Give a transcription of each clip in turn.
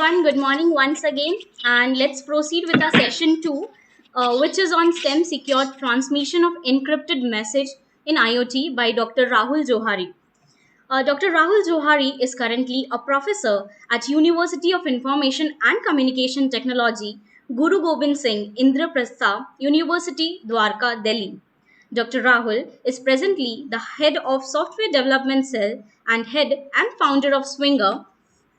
everyone. Good morning once again. And let's proceed with our session 2, which is on STEM secure transmission of encrypted message in IoT by Dr. Rahul Johari. Dr. Rahul Johari is currently a professor at University of Information and Communication Technology, Guru Gobind Singh, Indraprastha, University, Dwarka, Delhi. Dr. Rahul is presently the head of software development cell and head and founder of Swinger,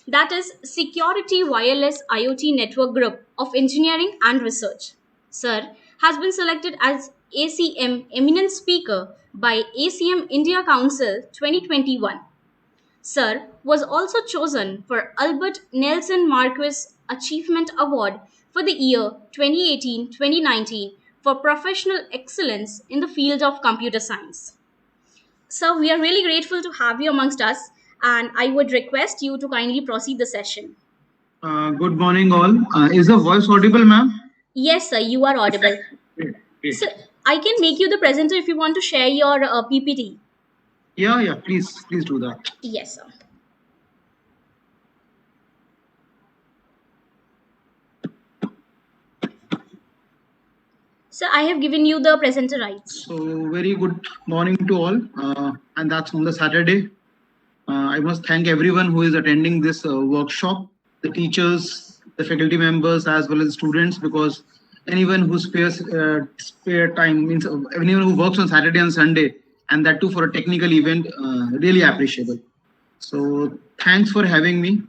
that is Security Wireless IoT Network Group of Engineering and Research. Sir has been selected as ACM Eminent Speaker by ACM India Council 2021. Sir was also chosen for Albert Nelson Marquis Achievement Award for the year 2018-2019 for professional excellence in the field of computer science. So we are really grateful to have you amongst us, and I would request you to kindly proceed the session. Good morning, all. Is the voice audible, ma'am? Yes, sir, you are audible. Great, great. So I can make you the presenter if you want to share your PPT. Yeah, please do that. Yes, sir. So I have given you the presenter rights. So very good morning to all, and that's on the Saturday. I must thank everyone who is attending this workshop, the teachers, the faculty members, as well as students, because anyone who spares spare time means anyone who works on Saturday and Sunday, and that too for a technical event, really appreciable. So thanks for having me,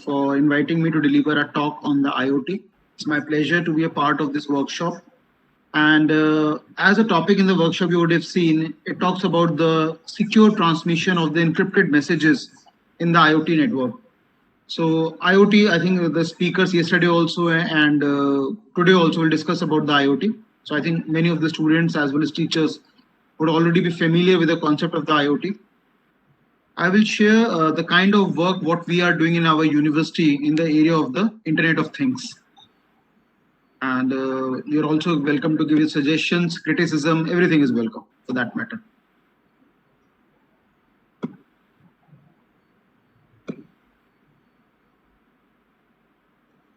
for inviting me to deliver a talk on the IoT. It's my pleasure to be a part of this workshop. And as a topic in the workshop you would have seen, it talks about the secure transmission of the encrypted messages in the IoT network. So IoT, I think the speakers yesterday also and today also will discuss about the IoT. So I think many of the students as well as teachers would already be familiar with the concept of the IoT. I will share the kind of work what we are doing in our university in the area of the Internet of Things. And you're also welcome to give your suggestions, criticism, everything is welcome for that matter.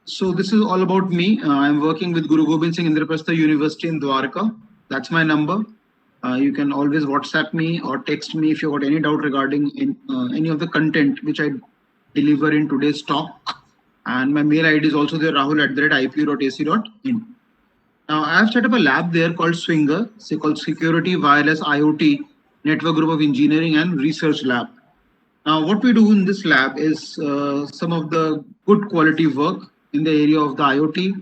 So this is all about me. I'm working with Guru Gobind Singh Indraprastha University in Dwarka. That's my number. You can always WhatsApp me or text me if you've got any doubt regarding any of the content which I deliver in today's talk. And my mail ID is also there, rahul@ipu.ac.in. Now, I have set up a lab there called Swinger, called Security Wireless IoT Network Group of Engineering and Research Lab. Now, what we do in this lab is some of the good quality work in the area of the IoT,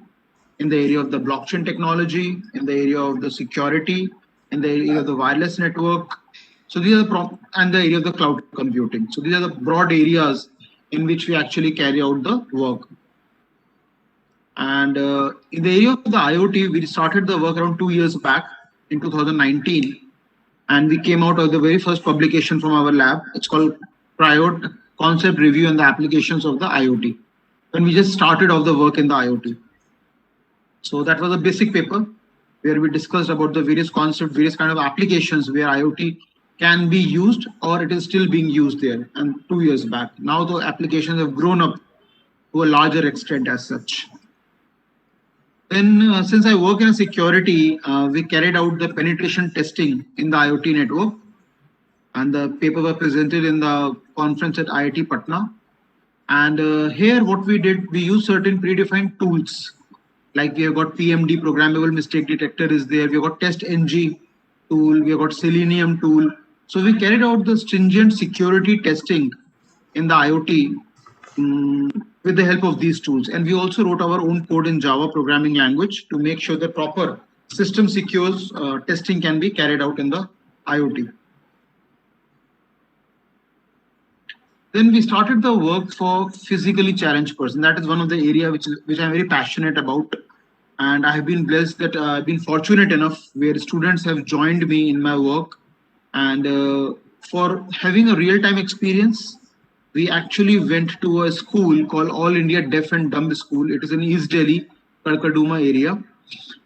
in the area of the blockchain technology, in the area of the security, in the area of the wireless network. So these are and the area of the cloud computing. So these are the broad areas in which we actually carry out the work. And in the area of the IoT, we started the work around 2 years back in 2019. And we came out of the very first publication from our lab. It's called Prior Concept Review and the Applications of the IoT. When we just started off the work in the IoT. So that was a basic paper where we discussed about the various concepts, various kind of applications where IoT can be used or it is still being used there, and 2 years back. Now the applications have grown up to a larger extent as such. Then since I work in security, we carried out the penetration testing in the IoT network, and the paper was presented in the conference at IIT Patna. And here what we did, we used certain predefined tools. Like we have got PMD, Programmable Mistake Detector is there. We have got TestNG tool. We have got Selenium tool. So we carried out the stringent security testing in the IoT with the help of these tools. And we also wrote our own code in Java programming language to make sure that proper system secures testing can be carried out in the IoT. Then we started the work for physically challenged person. That is one of the area which I'm very passionate about. And I have been blessed that I've been fortunate enough where students have joined me in my work. And for having a real-time experience, we actually went to a school called All India Deaf and Dumb School. It is in East Delhi, Karkaduma area,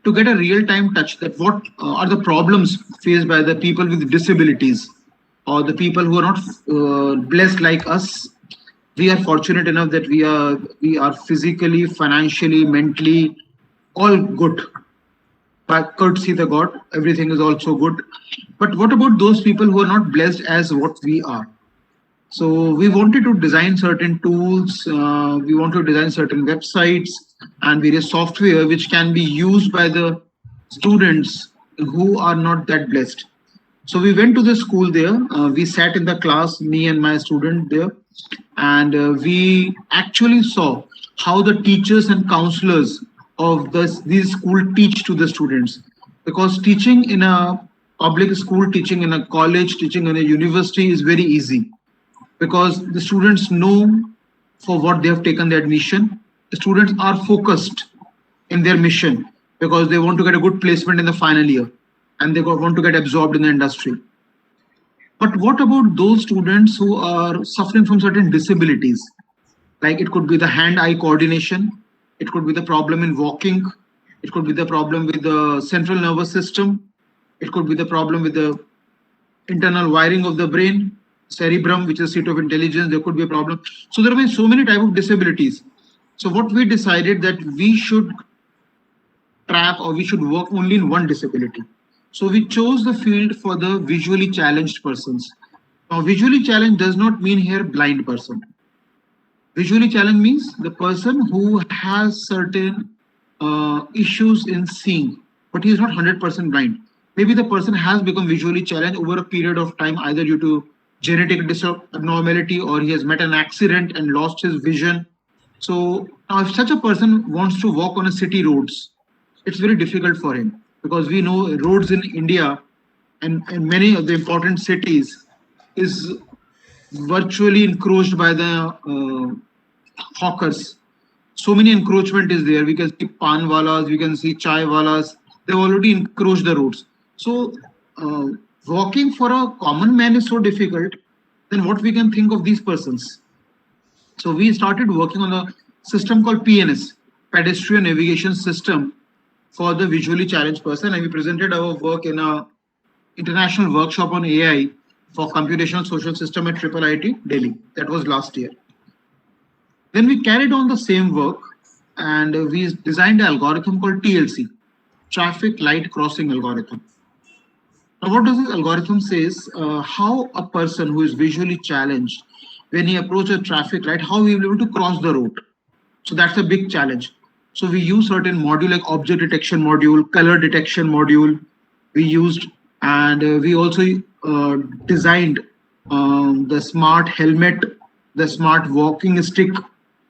to get a real-time touch that what are the problems faced by the people with disabilities or the people who are not blessed like us We are fortunate enough that we are physically, financially, mentally all good. By courtesy the God, everything is also good. But what about those people who are not blessed as what we are? So we wanted to design certain tools, we want to design certain websites and various software which can be used by the students who are not that blessed. So we went to the school there. We sat in the class, me and my student there, and we actually saw how the teachers and counselors of these school teach to the students. Because teaching in a public school, teaching in a college, teaching in a university is very easy because the students know for what they have taken the admission. The students are focused in their mission because they want to get a good placement in the final year and they want to get absorbed in the industry. But what about those students who are suffering from certain disabilities? Like it could be the hand-eye coordination, it could be the problem in walking, it could be the problem with the central nervous system, it could be the problem with the internal wiring of the brain, cerebrum, which is seat of intelligence. There could be a problem. So there are so many type of disabilities. So what we decided that we should track or we should work only in one disability. So we chose the field for the visually challenged persons. Now, visually challenged does not mean here blind person. Visually challenged means the person who has certain issues in seeing, but he is not 100% blind. Maybe the person has become visually challenged over a period of time, either due to genetic abnormality or he has met an accident and lost his vision. So now if such a person wants to walk on a city roads, it's very difficult for him because we know roads in India and many of the important cities is virtually encroached by the hawkers. So many encroachment is there. We can see pan walas, we can see chai walas. They've already encroached the roads. So walking for a common man is so difficult. Then what we can think of these persons? So we started working on a system called PNS, Pedestrian Navigation System, for the visually challenged person, and we presented our work in a international workshop on AI for computational social system at IIIT Delhi. That was last year. Then we carried on the same work and we designed an algorithm called TLC, Traffic Light Crossing Algorithm. Now, what does this algorithm says? How a person who is visually challenged, when he approaches a traffic light, how he will be able to cross the road. So that's a big challenge. So we use certain module like object detection module, color detection module. We used, and we also designed the smart helmet, the smart walking stick,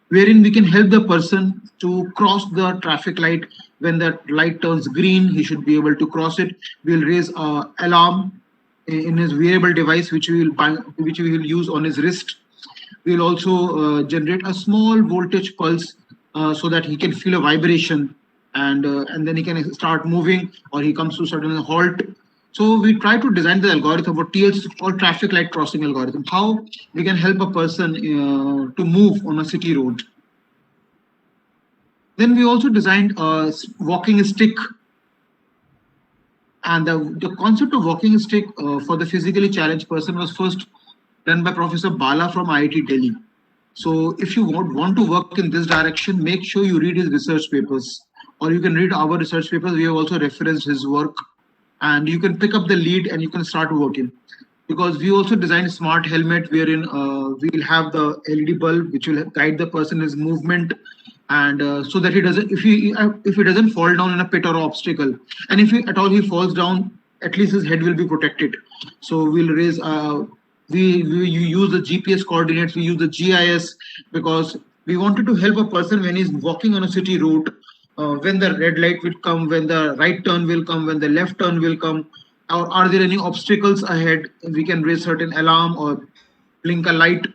wherein we can help the person to cross the traffic light. When the light turns green, he should be able to cross it. We'll raise an alarm in his wearable device, which we will use on his wrist. We'll also generate a small voltage pulse so that he can feel a vibration and then he can start moving or he comes to sudden halt. So we try to design the algorithm for TLC or traffic light crossing algorithm, how we can help a person to move on a city road. Then we also designed a walking stick. And the concept of walking stick for the physically challenged person was first done by Professor Bala from IIT Delhi. So if you want to work in this direction, make sure you read his research papers, or you can read our research papers. We have also referenced his work, and you can pick up the lead and you can start working. Because we also designed a smart helmet wherein we will have the LED bulb which will guide the person in his movement, and so that he doesn't, if he doesn't fall down in a pit or obstacle, and if he, at all he falls down, at least his head will be protected. So we'll raise we use the GPS coordinates, we use the GIS, because we wanted to help a person when he's walking on a city road, when the red light will come, when the right turn will come, when the left turn will come, or are there any obstacles ahead. We can raise certain alarm or blink a light,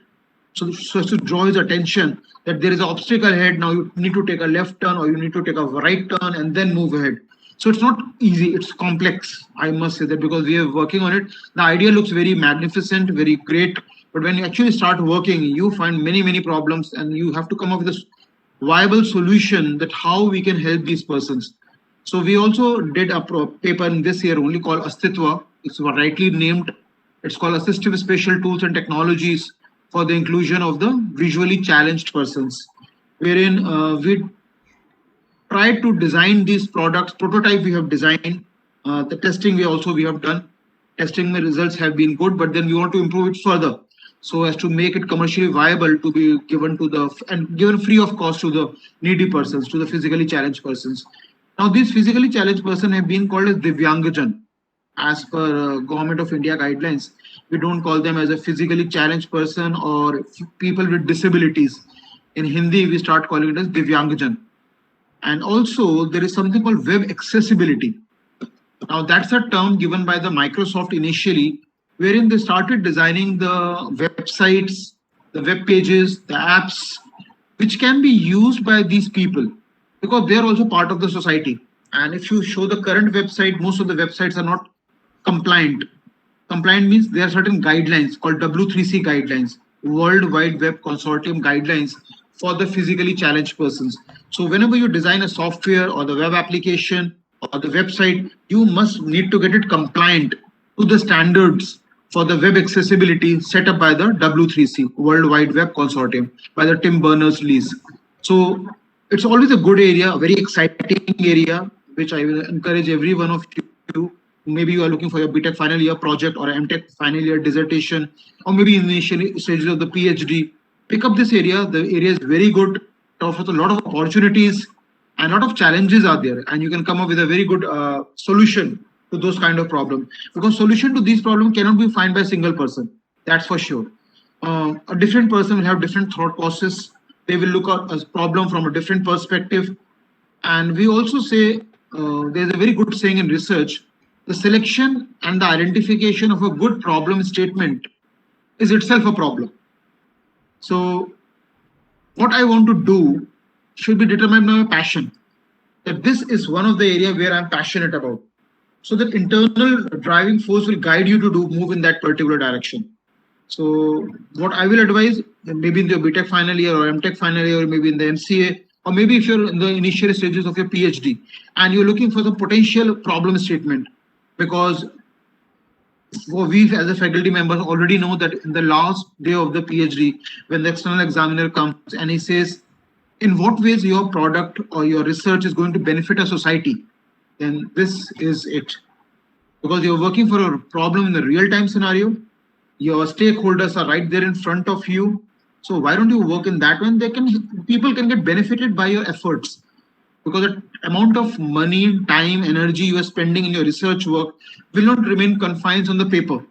so as to draw his attention that there is an obstacle ahead. Now you need to take a left turn or you need to take a right turn and then move ahead. So it's not easy, it's complex, I must say that, because we are working on it. The idea looks very magnificent, very great, but when you actually start working, you find many problems and you have to come up with a viable solution that how we can help these persons. So we also did a paper in this year only called Astitva. It's rightly named. It's called Assistive Spatial Tools and Technologies for the inclusion of the visually challenged persons, wherein we tried to design these products. Prototype we have designed, the testing we have done. Testing the results have been good, but then we want to improve it further so as to make it commercially viable to be given to the and given free of cost to the needy persons, to the physically challenged persons. Now these physically challenged persons have been called as Divyangajan as per Government of India guidelines. We don't call them as a physically challenged person or people with disabilities. In Hindi, we start calling it as Divyangajan. And also, there is something called web accessibility. Now, that's a term given by the Microsoft initially, wherein they started designing the websites, the web pages, the apps, which can be used by these people because they are also part of the society. And if you show the current website, most of the websites are not compliant. Compliant means there are certain guidelines called W3C guidelines, World Wide Web Consortium guidelines for the physically challenged persons. So whenever you design a software or the web application or the website, you must need to get it compliant to the standards for the web accessibility set up by the W3C, World Wide Web Consortium, by the Tim Berners-Lee's. So it's always a good area, a very exciting area, which I will encourage every one of you. Maybe you are looking for your BTech final year project or MTech final year dissertation, or maybe in the initial stages of the PhD. Pick up this area. The area is very good. It offers a lot of opportunities and a lot of challenges are there. And you can come up with a very good solution to those kind of problems. Because solution to these problems cannot be found by a single person. That's for sure. A different person will have different thought process. They will look at a problem from a different perspective. And we also say there's a very good saying in research, the selection and the identification of a good problem statement is itself a problem. So what I want to do should be determined by my passion. That this is one of the area where I'm passionate about. So that internal driving force will guide you to move in that particular direction. So what I will advise, maybe in the BTech final year or MTech final year, or maybe in the MCA, or maybe if you're in the initial stages of your PhD and you're looking for the potential problem statement, because we as a faculty members already know that in the last day of the PhD, when the external examiner comes and he says, in what ways your product or your research is going to benefit a society, then this is it. Because you're working for a problem in the real-time scenario, your stakeholders are right there in front of you. So why don't you work in that one? People can get benefited by your efforts. Because the amount of money, time, energy you are spending in your research work will not remain confined on the paper.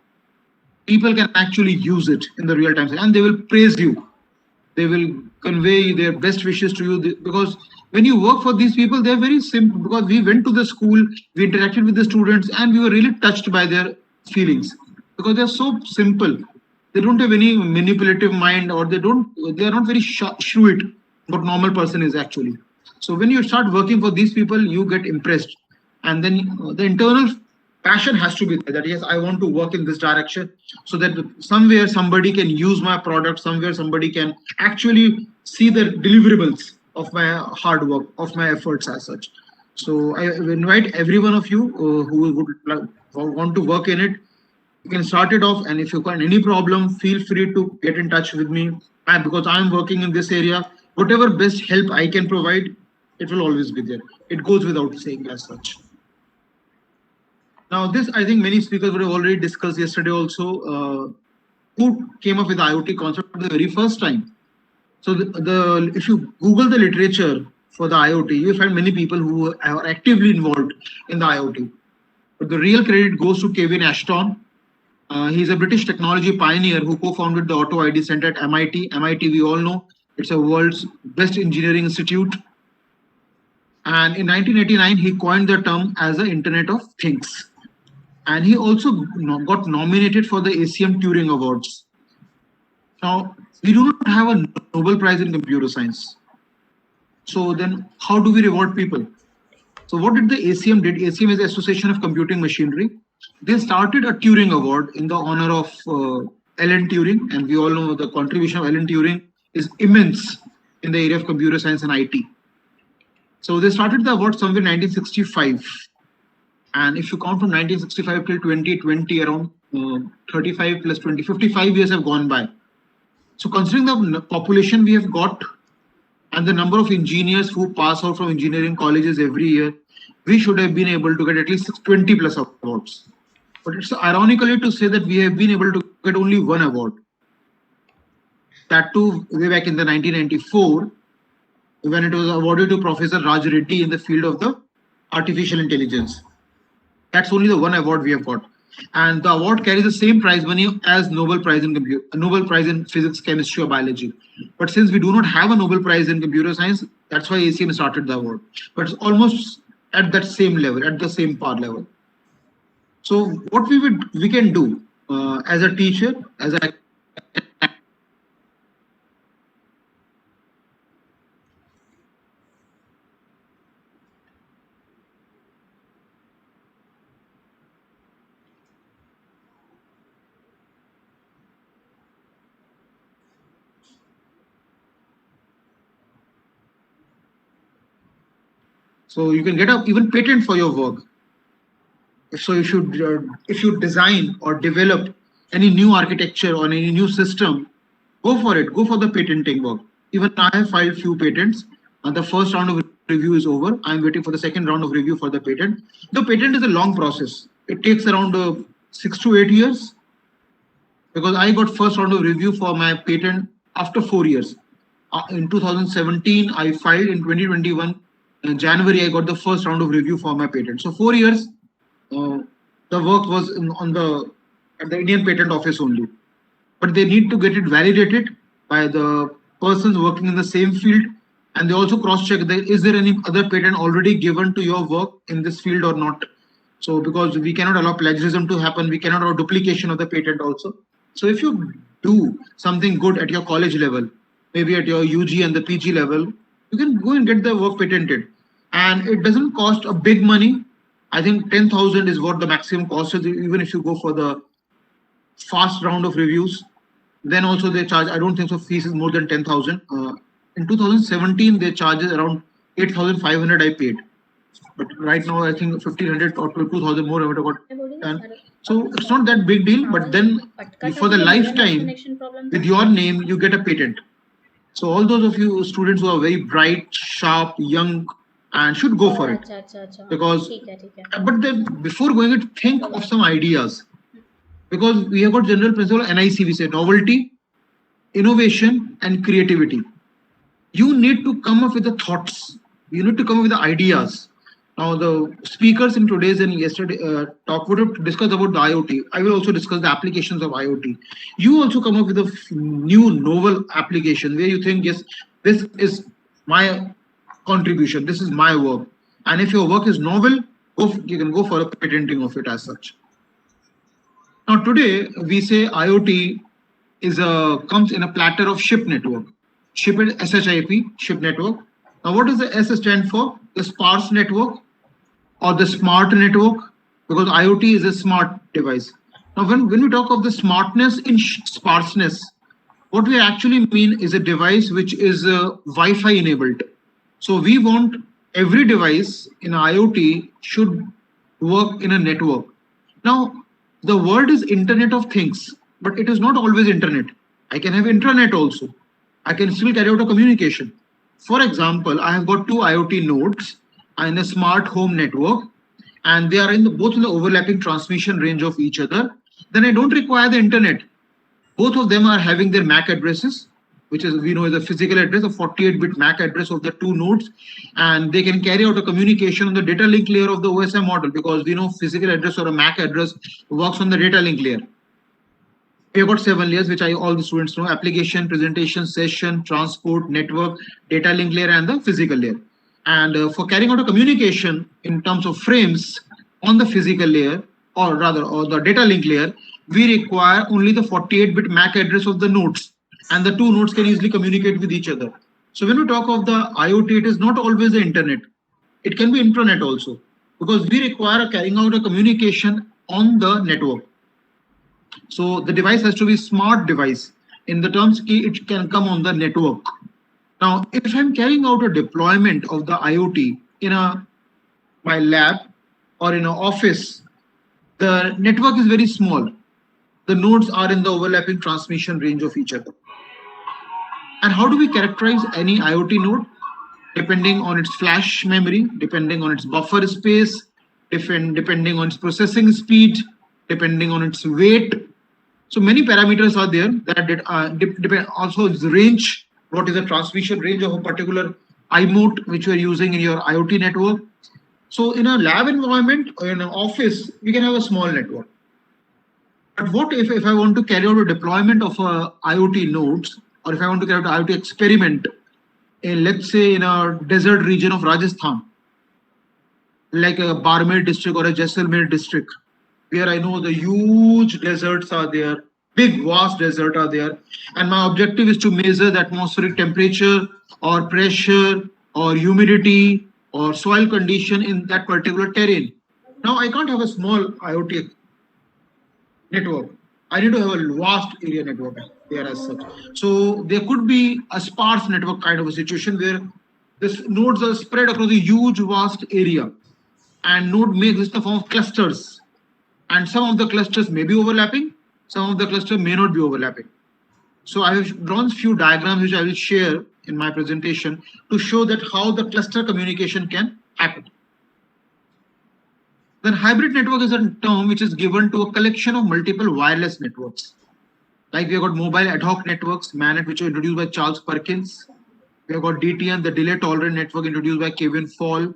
People can actually use it in the real time and they will praise you. They will convey their best wishes to you because when you work for these people, they're very simple because we went to the school, we interacted with the students and we were really touched by their feelings because they're so simple. They don't have any manipulative mind or they are not very shrewd what normal person is actually. So when you start working for these people, you get impressed. And then the internal passion has to be there that, yes, I want to work in this direction so that somewhere somebody can use my product, somewhere somebody can actually see the deliverables of my hard work, of my efforts as such. So I invite every one of you who would want to work in it. You can start it off. And if you got any problem, feel free to get in touch with me. And because I'm working in this area, whatever best help I can provide, it will always be there. It goes without saying as such. Now, this I think many speakers would have already discussed yesterday also. Who came up with the IoT concept for the very first time? So if you Google the literature for the IoT, you will find many people who are actively involved in the IoT. But the real credit goes to Kevin Ashton. He's a British technology pioneer who co-founded the Auto ID Center at MIT. MIT, we all know, it's a world's best engineering institute. And in 1989, he coined the term as the Internet of Things. And he also got nominated for the ACM Turing Awards. Now, we do not have a Nobel Prize in computer science. So then how do we reward people? So what did the ACM did? ACM is the Association of Computing Machinery. They started a Turing Award in the honor of Alan Turing. And we all know the contribution of Alan Turing is immense in the area of computer science and IT. So they started the award somewhere in 1965. And if you count from 1965 till 2020, around 35 plus 20, 55 years have gone by. So considering the population we have got and the number of engineers who pass out from engineering colleges every year, we should have been able to get at least 20 plus awards. But it's ironically to say that we have been able to get only one award. That too, way back in the 1994, when it was awarded to Professor Raj Reddy in the field of the artificial intelligence. That's only the one award we have got. And the award carries the same prize money as Nobel Prize in Nobel Prize in Physics, Chemistry, or Biology. But since we do not have a Nobel Prize in computer science, that's why ACM started the award. But it's almost at that same level, at the same par level. So what we can do as a teacher, as a so you can get a even patent for your work. So if you design or develop any new architecture or any new system, go for it. Go for the patenting work. Even I have filed few patents. The first round of review is over. I'm waiting for the second round of review for the patent. The patent is a long process. It takes around 6 to 8 years, because I got first round of review for my patent after 4 years. In 2017, I filed. In 2021, in January, I got the first round of review for my patent. So 4 years, the work was at the Indian Patent Office only. But they need to get it validated by the persons working in the same field, and they also cross-check that is there any other patent already given to your work in this field or not. So because we cannot allow plagiarism to happen, we cannot allow duplication of the patent also. So if you do something good at your college level, maybe at your UG and the PG level, you can go and get the work patented. And it doesn't cost a big money. I think 10,000 is what the maximum cost is, even if you go for the fast round of reviews. Then also they charge, I don't think so, fees is more than 10,000. In 2017, they charges around 8,500 I paid. But right now, I think 1,500 or 2,000 more I would have got done. So it's not that big deal, but then for the lifetime, with your name, you get a patent. So all those of you students who are very bright, sharp, young, and should go for it. Because, but then before going to think of some ideas, because we have got general principle NIC, we say novelty, innovation, and creativity. You need to come up with the thoughts. You need to come up with the ideas. Now, the speakers in today's and yesterday talk would have discussed about the IoT. I will also discuss the applications of IoT. You also come up with a new novel application where you think, yes, this is my contribution. This is my work. And if your work is novel, you can go for a patenting of it as such. Now, today we say IoT comes in a platter of SHIP network. SHIP is SHIP, SHIP network. Now, what does the S stand for? The sparse network or the smart network, because IoT is a smart device. Now, when we talk of the smartness in sparseness, what we actually mean is a device which is Wi-Fi enabled. So we want every device in IoT should work in a network. Now, the world is Internet of Things, but it is not always Internet. I can have intranet also. I can still carry out a communication. For example, I have got two IoT nodes in a smart home network, and they are both in the overlapping transmission range of each other. Then I don't require the internet. Both of them are having their MAC addresses, which is we know is a physical address, a 48-bit MAC address of the two nodes, and they can carry out a communication on the data link layer of the OSI model, because we know physical address or a MAC address works on the data link layer. We have got 7 layers, which all the students know: application, presentation, session, transport, network, data link layer, and the physical layer. And for carrying out a communication in terms of frames on the physical layer, or the data link layer, we require only the 48-bit MAC address of the nodes, and the two nodes can easily communicate with each other. So when we talk of the IoT, it is not always the internet. It can be intranet also, because we require carrying out a communication on the network. So the device has to be smart device. In the terms, it can come on the network. Now, if I'm carrying out a deployment of the IoT in my lab or in an office, the network is very small. The nodes are in the overlapping transmission range of each other. And how do we characterize any IoT node? Depending on its flash memory, depending on its buffer space, depending on its processing speed, depending on its weight. So many parameters are there that depend also its range. What is the transmission range of a particular iMode which you are using in your IoT network? So in a lab environment or in an office, we can have a small network. But what if I want to carry out a deployment of a IoT nodes, or if I want to carry out an IoT experiment in, let's say, in a desert region of Rajasthan, like a Barmer district or a Jaisalmer district, where I know the huge deserts are there, big vast desert are there, and my objective is to measure the atmospheric temperature or pressure or humidity or soil condition in that particular terrain. Now I can't have a small IoT network. I need to have a vast area network there as such. So there could be a sparse network kind of a situation where this nodes are spread across a huge vast area, and node may exist in the form of clusters, and some of the clusters may be overlapping, some of the clusters may not be overlapping. So I have drawn few diagrams which I will share in my presentation to show that how the cluster communication can happen. Then hybrid network is a term which is given to a collection of multiple wireless networks. Like we have got mobile ad hoc networks, MANET, which were introduced by Charles Perkins. We have got DTN, the delay tolerant network, introduced by Kevin Fall.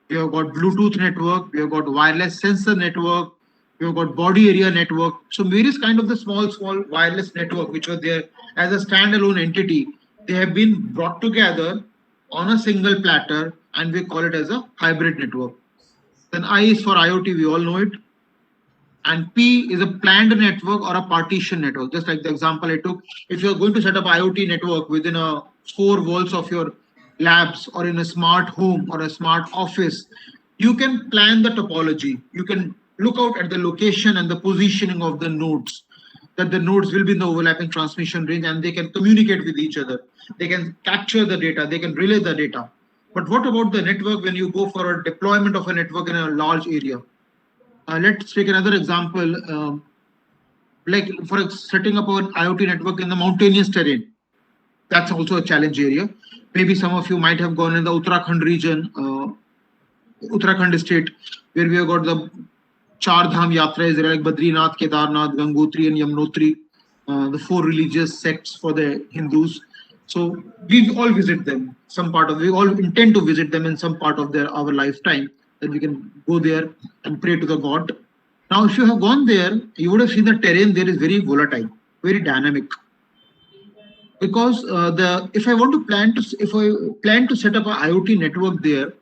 We have got Bluetooth network. We have got wireless sensor network. We have got body area network. So various kind of the small wireless network which were there as a standalone entity, they have been brought together on a single platter, and we call it as a hybrid network. Then I is for IoT, we all know it. And P is a planned network or a partition network. Just like the example I took, if you're going to set up IoT network within a 4 walls of your labs or in a smart home or a smart office, you can plan the topology. You can look out at the location and the positioning of the nodes, that the nodes will be in the overlapping transmission range and they can communicate with each other. They can capture the data, they can relay the data. But what about the network when you go for a deployment of a network in a large area? Let's take another example, like for setting up an IoT network in the mountainous terrain. That's also a challenge area. Maybe some of you might have gone in the Uttarakhand region, Uttarakhand state, where we have got the Char Dham Yatras, like Badrinath, Kedarnath, Gangotri, and Yamunotri, the 4 religious sects for the Hindus. So we all visit them. We all intend to visit them in some part of our lifetime, that we can go there and pray to the god. Now, if you have gone there, you would have seen the terrain there is very volatile, very dynamic. Because if I plan to set up an IoT network there,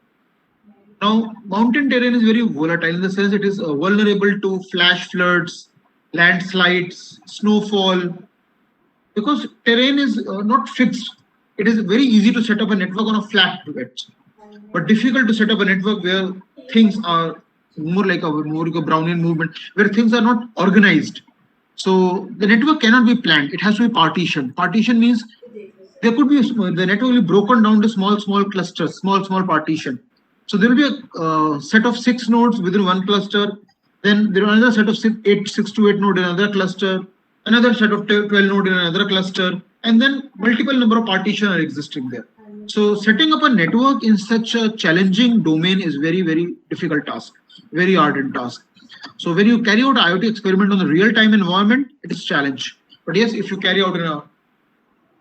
now mountain terrain is very volatile in the sense it is vulnerable to flash floods, landslides, snowfall, because terrain is not fixed. It is very easy to set up a network on a flat patch, but difficult to set up a network where things are more like a Brownian movement, where things are not organized. So the network cannot be planned. It has to be partitioned. Partition means there could be the network will be broken down to small clusters, small partition. So there will be a set of 6 nodes within one cluster. Then there are another set of 6 to 8 nodes in another cluster. Another set of 12 nodes in another cluster, and then multiple number of partitions are existing there. So setting up a network in such a challenging domain is very, very difficult task, very ardent task. So when you carry out IoT experiment on the real-time environment, it is challenge. But yes, if you carry out in a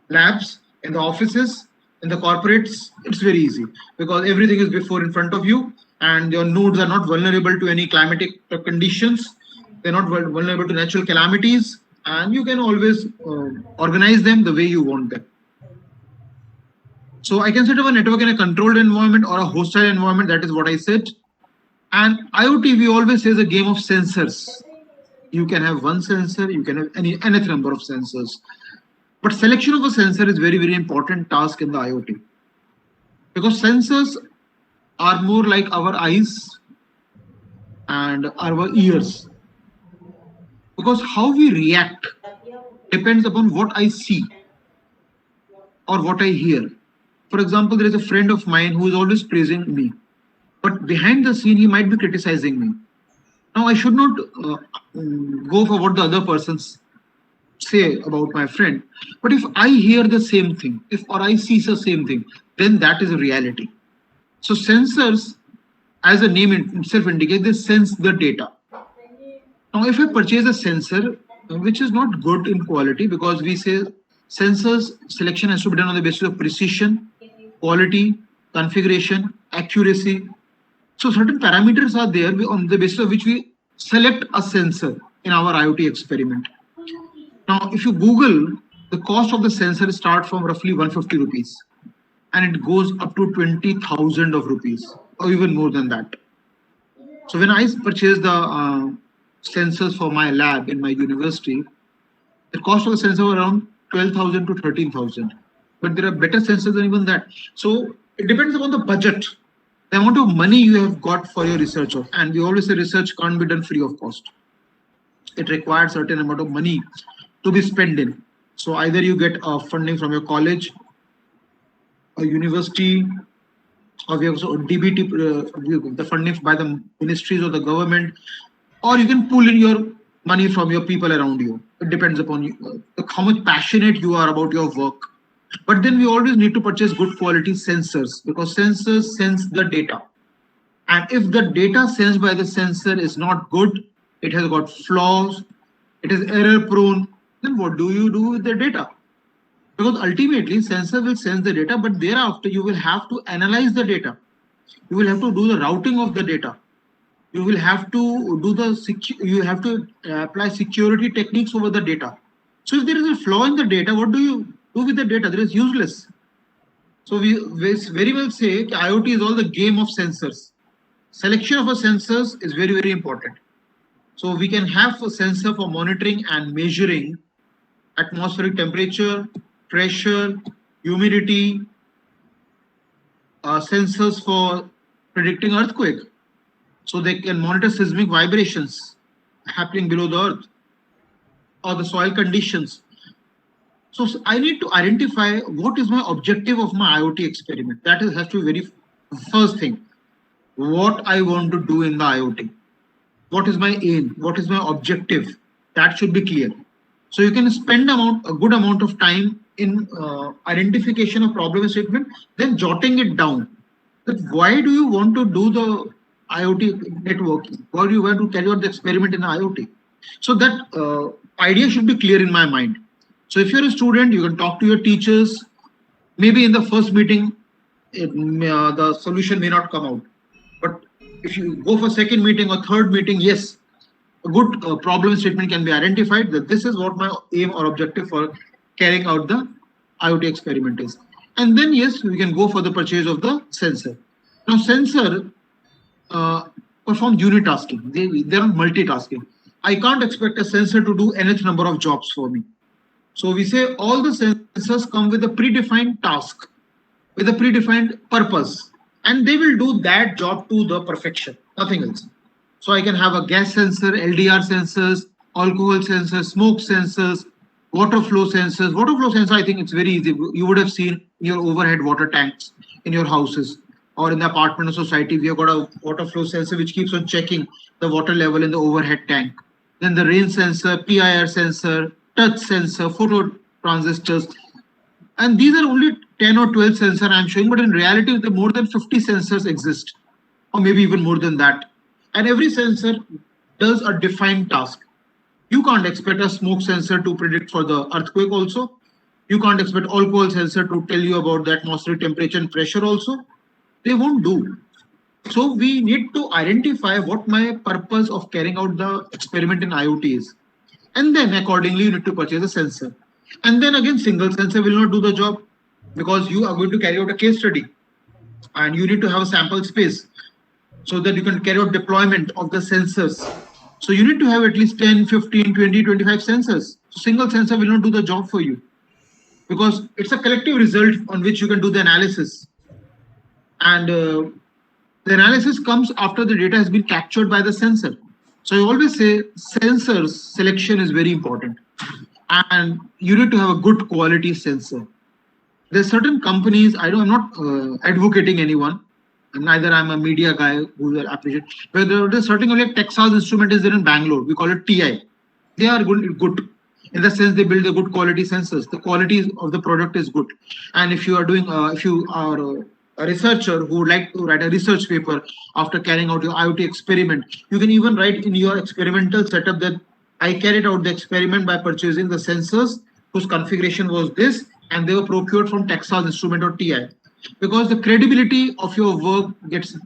labs, in the offices, in the corporates, it's very easy because everything is before in front of you, and your nodes are not vulnerable to any climatic conditions. They're not vulnerable to natural calamities, and you can always organize them the way you want them. So I can set up a network in a controlled environment or a hostile environment. That is what I said. And IoT, we always say, is a game of sensors. You can have one sensor, you can have any number of sensors. But selection of a sensor is very, very important task in the IoT. Because sensors are more like our eyes and our ears. Because how we react depends upon what I see or what I hear. For example, there is a friend of mine who is always praising me, but behind the scene, he might be criticizing me. Now, I should not go for what the other person's say about my friend. But if I hear the same thing, if or I see the same thing, then that is a reality. So sensors, as the name itself indicates, they sense the data. Now, if I purchase a sensor which is not good in quality, because we say sensors selection has to be done on the basis of precision, quality, configuration, accuracy. So certain parameters are there on the basis of which we select a sensor in our IoT experiment. Now, if you Google, the cost of the sensor start from roughly 150 rupees and it goes up to 20,000 of rupees or even more than that. So when I purchased the sensors for my lab in my university, the cost of the sensor was around 12,000 to 13,000. But there are better sensors than even that. So it depends upon the budget, the amount of money you have got for your research. And we always say research can't be done free of cost. It requires certain amount of money to be spent in. So either you get funding from your college, a university, or we have DBT, the funding by the ministries or the government, or you can pull in your money from your people around you. It depends upon you, how much passionate you are about your work. But then we always need to purchase good quality sensors because sensors sense the data. And if the data sensed by the sensor is not good, it has got flaws, it is error prone, then what do you do with the data? Because ultimately sensor will sense the data, but thereafter you will have to analyze the data. You will have to do the routing of the data. You will have to do you have to apply security techniques over the data. So if there is a flaw in the data, what do you do with the data? That is useless. So we very well say IoT is all the game of sensors. Selection of a sensors is very, very important. So we can have a sensor for monitoring and measuring atmospheric temperature, pressure, humidity, sensors for predicting earthquake. So they can monitor seismic vibrations happening below the earth or the soil conditions. So I need to identify what is my objective of my IoT experiment. That has to be very first thing. What I want to do in the IoT. What is my aim? What is my objective? That should be clear. So you can spend a good amount of time in identification of problem statement, then jotting it down. That why do you want to do the IoT networking? Why do you want to carry out the experiment in IoT? So that idea should be clear in my mind. So if you're a student, you can talk to your teachers. Maybe in the first meeting, the solution may not come out. But if you go for second meeting or third meeting, yes, a good problem statement can be identified that this is what my aim or objective for carrying out the IoT experiment is. And then, yes, we can go for the purchase of the sensor. Now, sensor perform unitasking. They are multitasking. I can't expect a sensor to do nth number of jobs for me. So we say all the sensors come with a predefined task, with a predefined purpose, and they will do that job to the perfection, nothing else. So I can have a gas sensor, LDR sensors, alcohol sensors, smoke sensors, water flow sensors. Water flow sensor, I think it's very easy. You would have seen your overhead water tanks in your houses or in the apartment or society. We have got a water flow sensor which keeps on checking the water level in the overhead tank. Then the rain sensor, PIR sensor, touch sensor, photo transistors. And these are only 10 or 12 sensors I'm showing, but in reality, more than 50 sensors exist, or maybe even more than that. And every sensor does a defined task. You can't expect a smoke sensor to predict for the earthquake also. You can't expect alcohol sensor to tell you about the atmospheric temperature and pressure also. They won't do. So we need to identify what my purpose of carrying out the experiment in IoT is. And then accordingly, you need to purchase a sensor. And then again, single sensor will not do the job because you are going to carry out a case study and you need to have a sample space so that you can carry out deployment of the sensors. So you need to have at least 10, 15, 20, 25 sensors. So single sensor will not do the job for you because it's a collective result on which you can do the analysis. And the analysis comes after the data has been captured by the sensor. So I always say sensors selection is very important. And you need to have a good quality sensor. There's certain companies, I'm not advocating anyone, and neither I'm a media guy who will appreciate, but there's certain like Texas Instrument is there in Bangalore. We call it TI. They are good. In the sense, they build the good quality sensors. The quality of the product is good. And if you are doing, if you are a researcher who would like to write a research paper after carrying out your IoT experiment, you can even write in your experimental setup that I carried out the experiment by purchasing the sensors whose configuration was this, and they were procured from Texas Instrument or TI, because the credibility of your work gets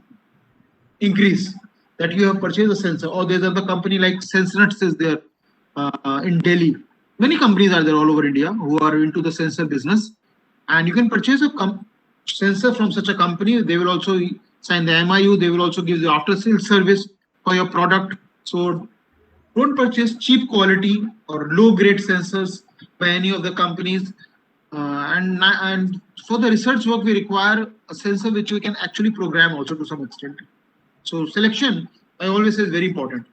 increased, that you have purchased a sensor. Or there's another company like SenseNuts is there in Delhi. Many companies are there all over India who are into the sensor business, and you can purchase a sensor from such a company. They will also sign the MIU. They will also give you after sales service for your product. So don't purchase cheap quality or low grade sensors by any of the companies. And for the research work, we require a sensor which we can actually program also to some extent. So selection, I always say, is very important.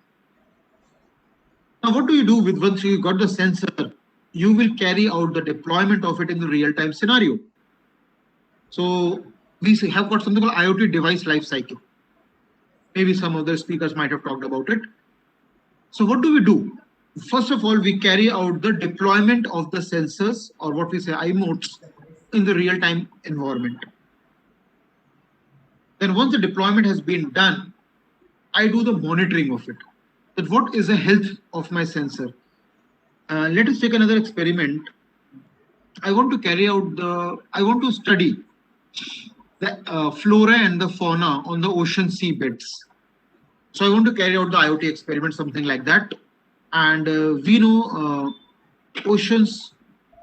Now, what do you do with once you got the sensor? You will carry out the deployment of it in the real-time scenario. So we have got something called IoT device lifecycle. Maybe some other speakers might have talked about it. So what do we do? First of all, we carry out the deployment of the sensors, or what we say iMotes, in the real-time environment. Then once the deployment has been done, I do the monitoring of it. That what is the health of my sensor? Let us take another experiment. I want to study the flora and the fauna on the ocean seabeds. So I want to carry out the IoT experiment, something like that. And we know oceans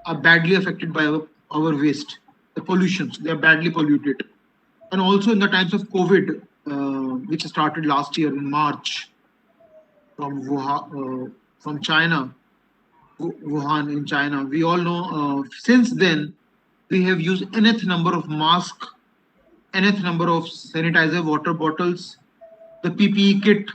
are badly affected by our waste, the pollutions. They are badly polluted. And also in the times of COVID, which started last year in March from Wuhan, from China, Wuhan in China, we all know since then we have used nth number of masks, nth number of sanitizer water bottles, the PPE kit,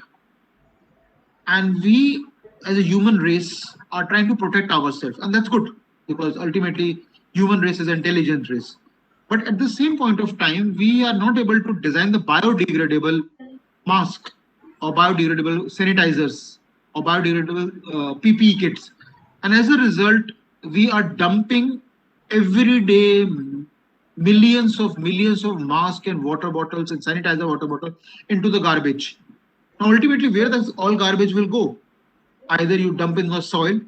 and we as a human race are trying to protect ourselves, and that's good because ultimately human race is an intelligent race. But at the same point of time, we are not able to design the biodegradable mask or biodegradable sanitizers or biodegradable PPE kits. And as a result, we are dumping every day millions of masks and water bottles and sanitizer water bottles into the garbage. Now, ultimately, where does all garbage will go? Either you dump in the soil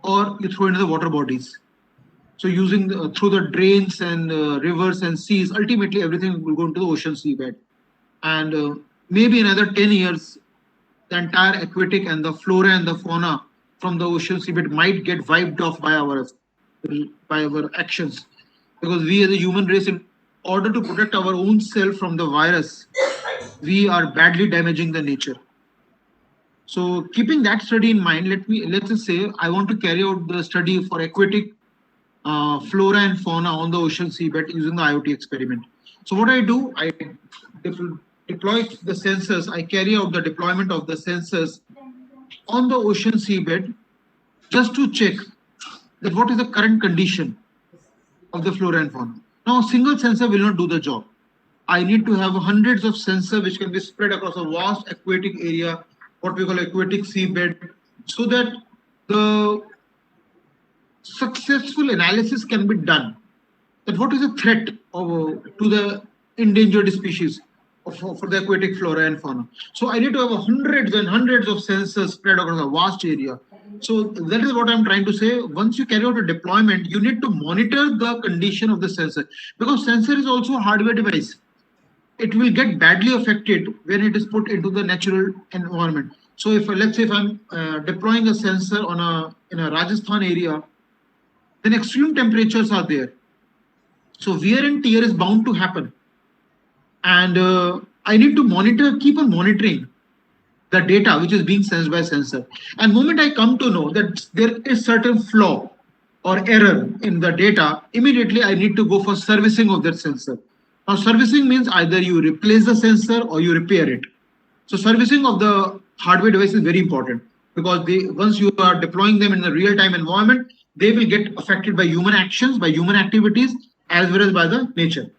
or you throw into the water bodies. So using through the drains and rivers and seas, ultimately everything will go into the ocean seabed. And maybe another 10 years, the entire aquatic and the flora and the fauna from the ocean seabed might get wiped off by our actions. Because we as a human race, in order to protect our own self from the virus, we are badly damaging the nature. So keeping that study in mind, let's just say I want to carry out the study for aquatic flora and fauna on the ocean seabed using the IoT experiment. So what I do, I deploy the sensors, I carry out the deployment of the sensors on the ocean seabed just to check that what is the current condition of the flora and fauna. Now, a single sensor will not do the job. I need to have hundreds of sensors which can be spread across a vast aquatic area, what we call aquatic seabed, so that the successful analysis can be done. That what is a threat to the endangered species for the aquatic flora and fauna. So I need to have hundreds and hundreds of sensors spread across a vast area. So that is what I'm trying to say. Once you carry out a deployment, you need to monitor the condition of the sensor, because sensor is also a hardware device. It will get badly affected when it is put into the natural environment. So if let's say if I'm deploying a sensor in a Rajasthan area, then extreme temperatures are there. So wear and tear is bound to happen. And I need to keep on monitoring the data which is being sensed by sensor. And the moment I come to know that there is certain flaw or error in the data, immediately I need to go for servicing of that sensor. Now, servicing means either you replace the sensor or you repair it. So servicing of the hardware device is very important, because once you are deploying them in the real-time environment, they will get affected by human actions, by human activities, as well as by the nature.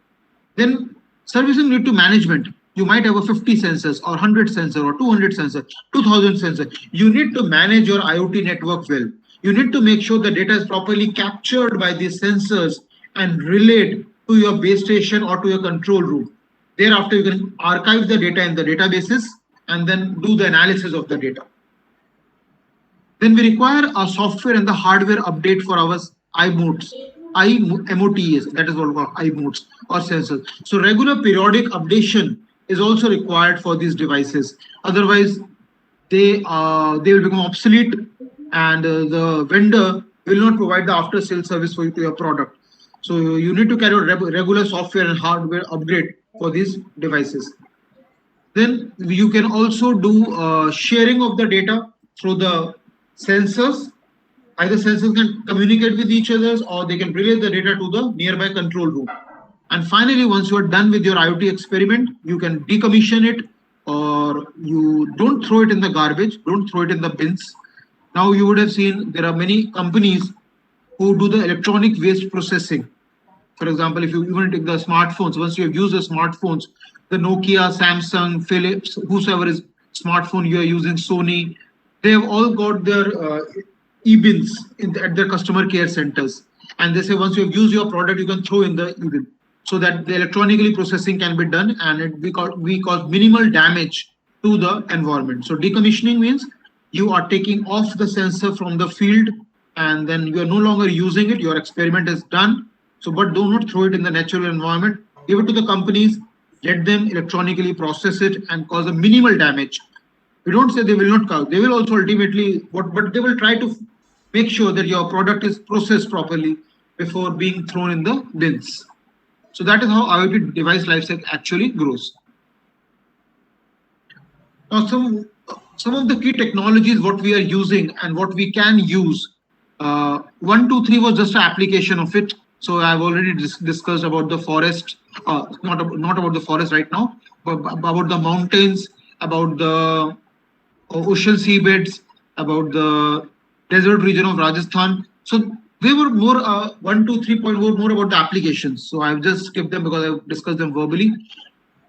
Then servicing need to management. You might have a 50 sensors or 100 sensors or 200 sensors, 2000 sensors. You need to manage your IoT network well. you need to make sure the data is properly captured by these sensors and relayed to your base station or to your control room. Thereafter, you can archive the data in the databases and then do the analysis of the data. Then we require a software and the hardware update for our iModes, IMOTs, that is what we call iModes or sensors. So regular periodic updation is also required for these devices. Otherwise, they will become obsolete, and the vendor will not provide the after sales service for you to your product. So you need to carry out regular software and hardware upgrade for these devices. Then you can also do sharing of the data through the sensors. Either sensors can communicate with each other or they can relay the data to the nearby control room. And finally, once you are done with your IoT experiment, you can decommission it, or you don't throw it in the garbage, don't throw it in the bins. Now you would have seen there are many companies who do the electronic waste processing. For example, if you even take the smartphones, once you have used the smartphones, the Nokia, Samsung, Philips, whosoever is smartphone you are using, Sony, they have all got their e-bins at their customer care centers. And they say once you have used your product, you can throw in the e-bin so that the electronically processing can be done and we cause minimal damage to the environment. So decommissioning means you are taking off the sensor from the field and then you are no longer using it, your experiment is done. So, but do not throw it in the natural environment. Give it to the companies, let them electronically process it and cause a minimal damage. We don't say they will not cause. They will also ultimately, but they will try to make sure that your product is processed properly before being thrown in the bins. So that is how IoT device lifecycle actually grows. Now, some of the key technologies what we are using and what we can use. 1, 2, 3 was just an application of it. So I've already discussed about the forest, not about the forest right now, but about the mountains, about the ocean seabeds, about the desert region of Rajasthan. So they were more 1, 2, 3 point were more about the applications. So I've just skipped them because I've discussed them verbally.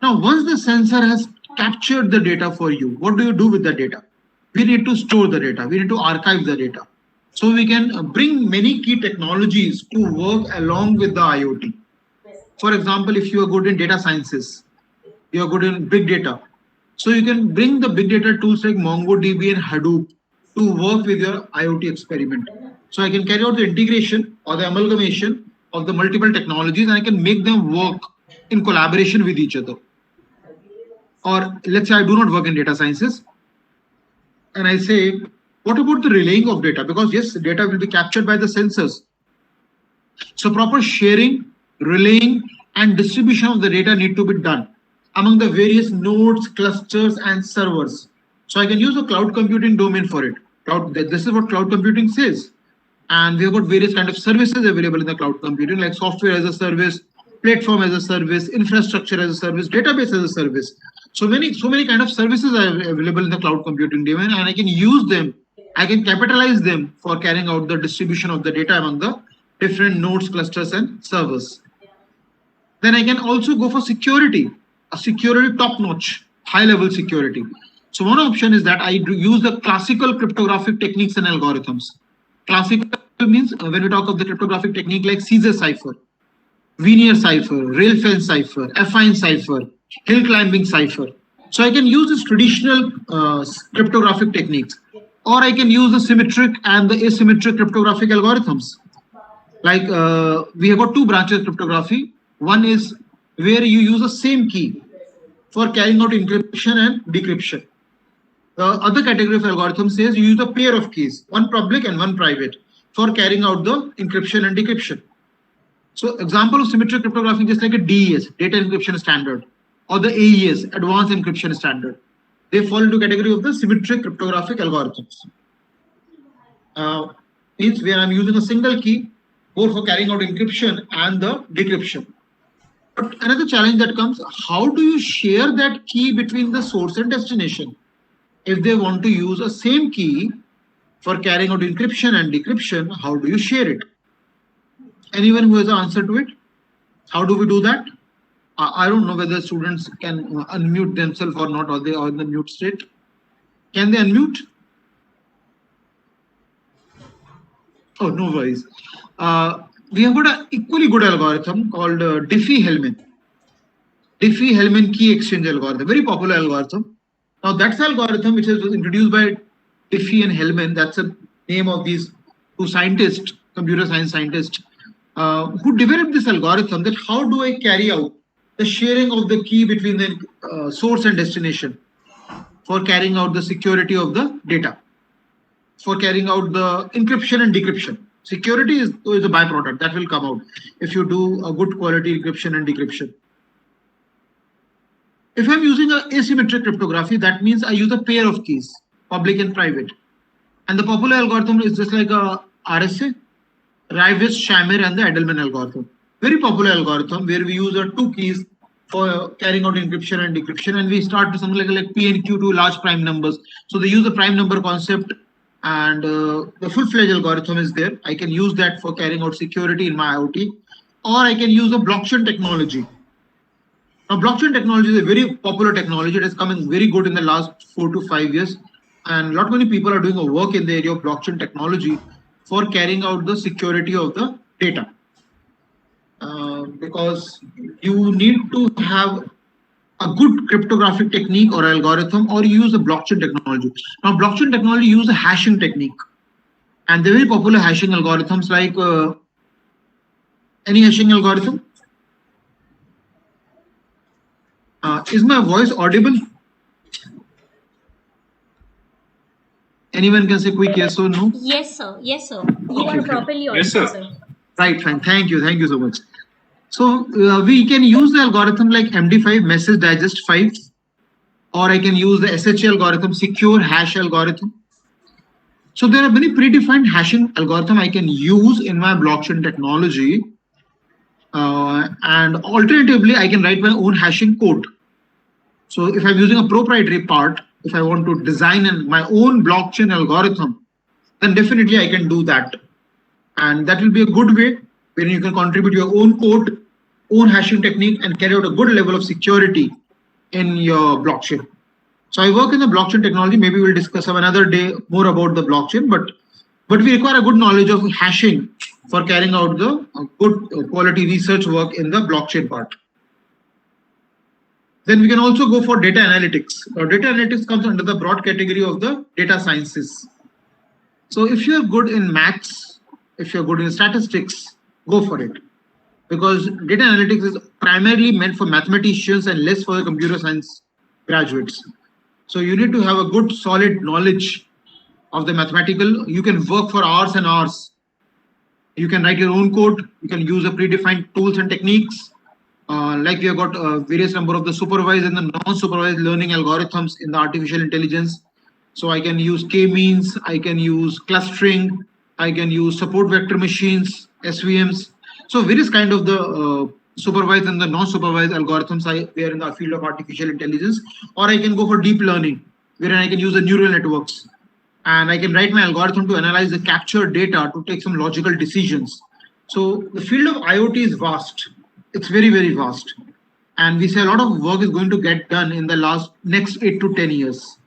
Now, once the sensor has captured the data for you, what do you do with the data? We need to store the data. We need to archive the data. So we can bring many key technologies to work along with the IoT. For example, if you are good in data sciences, you are good in big data. So you can bring the big data tools like MongoDB and Hadoop to work with your IoT experiment. So I can carry out the integration or the amalgamation of the multiple technologies and I can make them work in collaboration with each other. Or let's say I do not work in data sciences and I say, what about the relaying of data? Because yes, data will be captured by the sensors. So proper sharing, relaying, and distribution of the data need to be done among the various nodes, clusters, and servers. So I can use a cloud computing domain for it. This is what cloud computing says. And we have got various kind of services available in the cloud computing, like software as a service, platform as a service, infrastructure as a service, database as a service. So many kind of services are available in the cloud computing domain, and I can use them. I can capitalize them for carrying out the distribution of the data among the different nodes, clusters, and servers. Then I can also go for security, a security top-notch, high-level security. So one option is that I use the classical cryptographic techniques and algorithms. Classical means when we talk of the cryptographic technique like Caesar cipher, Veneer cipher, rail fence cipher, affine cipher, hill climbing cipher. So I can use these traditional cryptographic techniques, or I can use the symmetric and the asymmetric cryptographic algorithms. Like we have got two branches of cryptography. One is where you use the same key for carrying out encryption and decryption. The other category of algorithm says you use a pair of keys, one public and one private, for carrying out the encryption and decryption. So example of symmetric cryptography just like a DES, data encryption standard, or the AES, advanced encryption standard. They fall into category of the symmetric cryptographic algorithms. Means where I'm using a single key both for carrying out encryption and the decryption. But another challenge that comes, how do you share that key between the source and destination? If they want to use a same key for carrying out encryption and decryption, how do you share it? Anyone who has an answer to it? How do we do that? I don't know whether students can unmute themselves or not, or they are in the mute state. Can they unmute? Oh, no worries. We have got an equally good algorithm called Diffie-Hellman. Diffie-Hellman key exchange algorithm, very popular algorithm. Now that's the algorithm which was introduced by Diffie and Hellman. That's the name of these two scientists, computer science scientists, who developed this algorithm. That how do I carry out the sharing of the key between the source and destination for carrying out the security of the data, for carrying out the encryption and decryption. Security is a byproduct that will come out if you do a good quality encryption and decryption. If I'm using a asymmetric cryptography, that means I use a pair of keys, public and private. And the popular algorithm is just like a RSA, Rivest, Shamir, and the Edelman algorithm. Very popular algorithm where we use two keys for carrying out encryption and decryption, and we start with something like P and Q to large prime numbers. So they use the prime number concept, and the full-fledged algorithm is there. I can use that for carrying out security in my IoT, or I can use a blockchain technology. Now, blockchain technology is a very popular technology. It has come in very good in the last 4 to 5 years, and not many people are doing a work in the area of blockchain technology for carrying out the security of the data. Because you need to have a good cryptographic technique or algorithm, or use a blockchain technology. Now, blockchain technology uses a hashing technique, and the very popular hashing algorithms like any hashing algorithm. Is my voice audible? Anyone can say quick yes or no? Yes, sir. Yes, sir. You Okay, are okay. properly Yes, audible, sir. sir. Right, fine. Thank you. Thank you so much. So we can use the algorithm like MD5, Message Digest 5, or I can use the SHA algorithm, Secure Hash algorithm. So there are many predefined hashing algorithm I can use in my blockchain technology. And alternatively, I can write my own hashing code. So if I'm using a proprietary part, if I want to design my own blockchain algorithm, then definitely I can do that. And that will be a good way when you can contribute your own code, own hashing technique, and carry out a good level of security in your blockchain. So I work in the blockchain technology. Maybe we'll discuss another day more about the blockchain, but we require a good knowledge of hashing for carrying out the good quality research work in the blockchain part. Then we can also go for data analytics. Now, data analytics comes under the broad category of the data sciences. So if you're good in maths, if you're good in statistics, go for it. Because data analytics is primarily meant for mathematicians and less for the computer science graduates. So you need to have a good solid knowledge of the mathematical. You can work for hours and hours. You can write your own code. You can use a predefined tools and techniques. Like we have got various number of the supervised and the non-supervised learning algorithms in the artificial intelligence. So I can use k-means, I can use clustering, I can use support vector machines, SVMs. So various kind of the supervised and the non-supervised algorithms they are in the field of artificial intelligence. Or I can go for deep learning, wherein I can use the neural networks. And I can write my algorithm to analyze the captured data to take some logical decisions. So the field of IoT is vast. It's very, very vast. And we say a lot of work is going to get done in the next 8 to 10 years.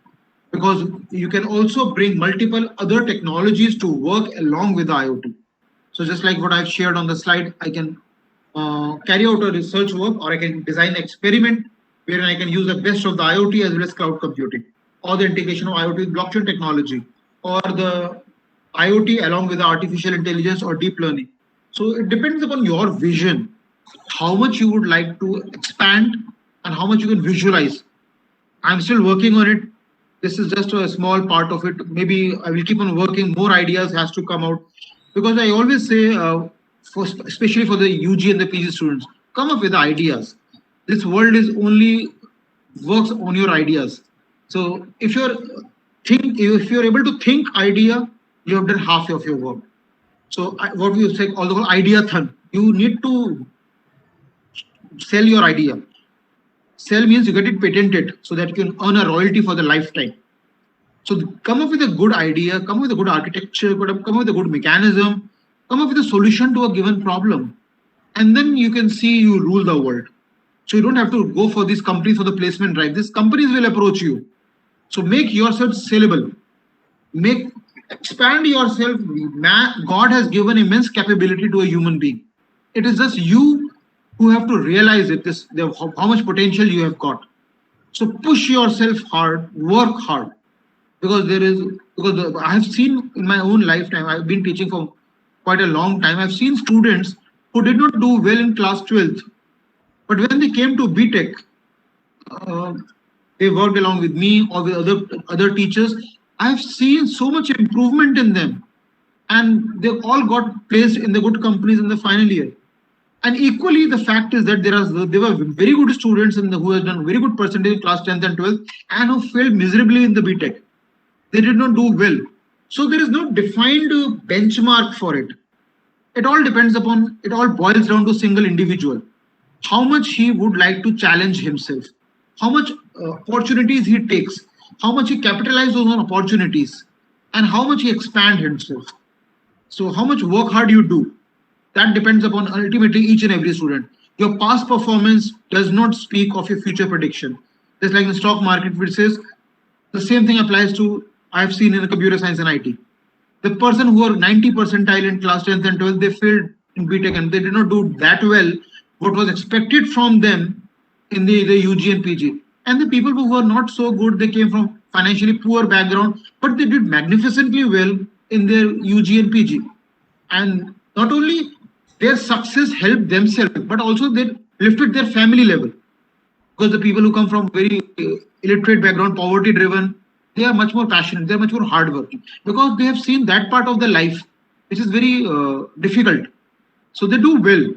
Because you can also bring multiple other technologies to work along with the IoT. So just like what I've shared on the slide, I can carry out a research work, or I can design an experiment wherein I can use the best of the IoT as well as cloud computing, or the integration of IoT with blockchain technology, or the IoT along with the artificial intelligence or deep learning. So it depends upon your vision, how much you would like to expand and how much you can visualize. I'm still working on it. This is just a small part of it. Maybe I will keep on working. More ideas has to come out, because I always say, especially for the UG and the PG students, come up with ideas. This world is only works on your ideas. So if you're able to think idea, you have done half of your work. So what you say, all the whole idea-thon, you need to sell your idea. Sell means you get it patented so that you can earn a royalty for the lifetime. So come up with a good idea, come up with a good architecture, come up with a good mechanism, come up with a solution to a given problem. And then you can see you rule the world. So you don't have to go for these companies for the placement drive. These companies will approach you. So make yourself sellable. Make expand yourself. God has given immense capability to a human being. It is just you who have to realize it, how much potential you have got. So push yourself hard, work hard, because I have seen in my own lifetime. I've been teaching for quite a long time. I've seen students who did not do well in class 12th, but when they came to BTech, uh, they worked along with me or with other teachers. I've seen so much improvement in them, and they all got placed in the good companies in the final year. And equally, the fact is that there were very good students who have done very good percentage in class 10th and 12th and who failed miserably in the BTech. They did not do well. So there is no defined benchmark for it. It all depends upon, it all boils down to a single individual. How much he would like to challenge himself, how much opportunities he takes, how much he capitalizes on opportunities, and how much he expands himself. So how much work hard you do, that depends upon ultimately each and every student. Your past performance does not speak of your future prediction. Just like in the stock market, which says the same thing applies to, I've seen in the computer science and IT. The person who are 90 percentile in class 10th and 12th, they failed in BTech and they did not do that well what was expected from them in the UG and PG. And the people who were not so good, they came from financially poor background, but they did magnificently well in their UG and PG. And not only their success helped themselves, but also they lifted their family level. Because the people who come from very illiterate background, poverty driven, they are much more passionate, they're much more hardworking because they have seen that part of the life which is very difficult. So they do well.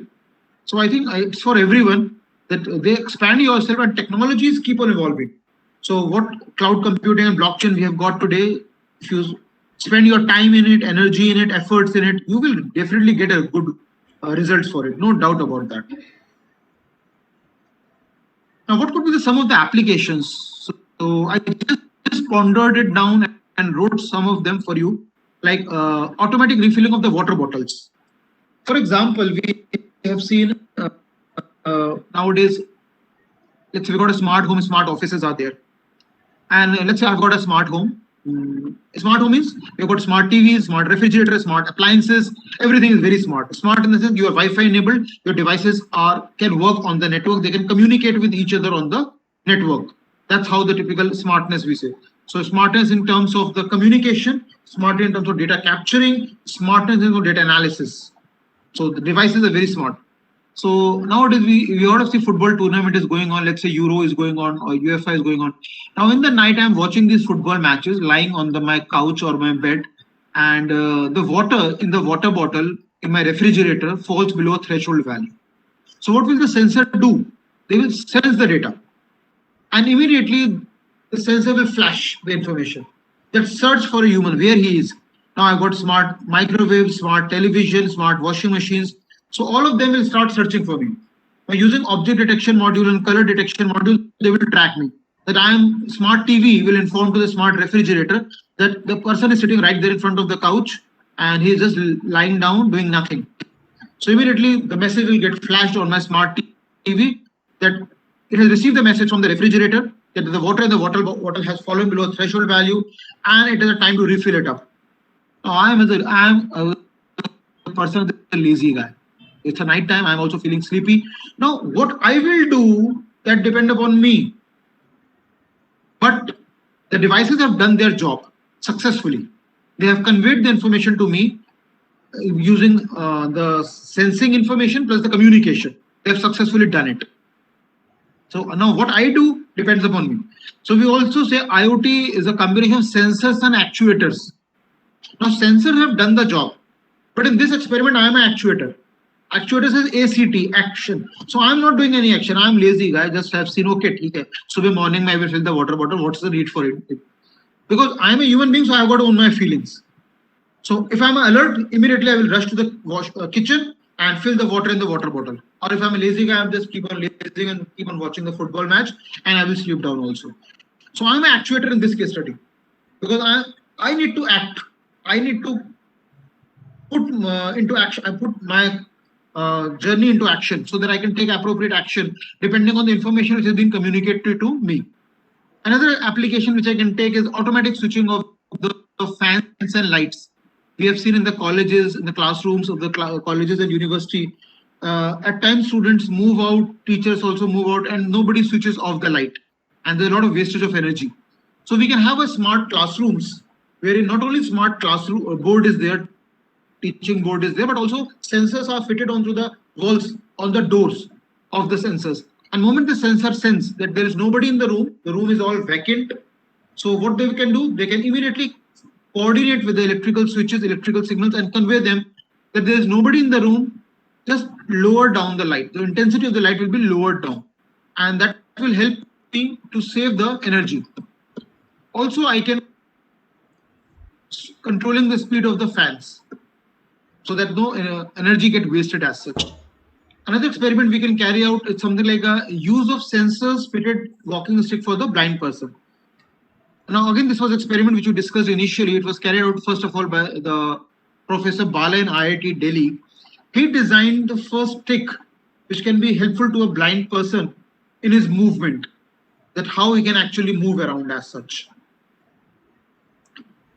So I think it's for everyone that they expand yourself, and technologies keep on evolving. So what cloud computing and blockchain we have got today, if you spend your time in it, energy in it, efforts in it, you will definitely get a good results for it. No doubt about that. Now, what could be some of the applications? So I just pondered it down and wrote some of them for you, like automatic refilling of the water bottles. For example, we have seen nowadays, let's say we got a smart home, smart offices are there. And let's say I've got a smart home. Smart home means you've got smart TVs, smart refrigerators, smart appliances. Everything is very smart. Smart in the sense you are Wi-Fi enabled. Your devices can work on the network. They can communicate with each other on the network. That's how the typical smartness we say. So smartness in terms of the communication, smartness in terms of data capturing, smartness in terms of data analysis. So the devices are very smart. So nowadays we ought to see football tournament is going on. Let's say Euro is going on or UEFA is going on. Now in the night I'm watching these football matches, lying on my couch or my bed, and the water in the water bottle in my refrigerator falls below a threshold value. So what will the sensor do? They will sense the data, and immediately the sensor will flash the information. That search for a human where he is. Now I've got smart microwave, smart television, smart washing machines. So all of them will start searching for me. By using object detection module and color detection module, they will track me. That I am smart TV will inform to the smart refrigerator that the person is sitting right there in front of the couch and he is just lying down doing nothing. So immediately the message will get flashed on my smart TV that it has received the message from the refrigerator that the water in the water bottle has fallen below a threshold value and it is a time to refill it up. Now I am a person, a lazy guy. It's a night time. I'm also feeling sleepy. Now, what I will do that depend upon me. But the devices have done their job successfully. They have conveyed the information to me using the sensing information plus the communication. They have successfully done it. So now what I do depends upon me. So we also say IoT is a combination of sensors and actuators. Now sensors have done the job. But in this experiment, I am an actuator. Actuator says ACT, action. So I'm not doing any action. I'm lazy guy. Just have seen, okay, Subah morning I will fill the water bottle. What's the need for it? Because I'm a human being, so I've got to own my feelings. So if I'm alert, immediately I will rush to the kitchen and fill the water in the water bottle. Or if I'm a lazy guy, I'll just keep on lazing and keep on watching the football match and I will sleep down also. So I'm an actuator in this case study. Because I need to act. I need to put into action. I put my journey into action so that I can take appropriate action depending on the information which has been communicated to me. Another application which I can take is automatic switching of the fans and lights. We have seen in the colleges, in the classrooms of the colleges and university, at times students move out, teachers also move out, and nobody switches off the light. And there's a lot of wastage of energy. So we can have a smart classrooms wherein not only smart classroom board is there, teaching board is there, but also sensors are fitted onto the walls, on the doors of the sensors. And moment the sensor sense that there is nobody in the room is all vacant. So what they can do, they can immediately coordinate with the electrical switches, electrical signals, and convey them that there is nobody in the room. Just lower down the light. The intensity of the light will be lowered down, and that will help me to save the energy. Also, I can controlling the speed of the fans so that no energy get wasted as such. Another experiment we can carry out is something like a use of sensors fitted walking stick for the blind person. Now, again, this was experiment which we discussed initially. It was carried out first of all by the Professor Bala in IIT Delhi. He designed the first stick which can be helpful to a blind person in his movement, that how he can actually move around as such.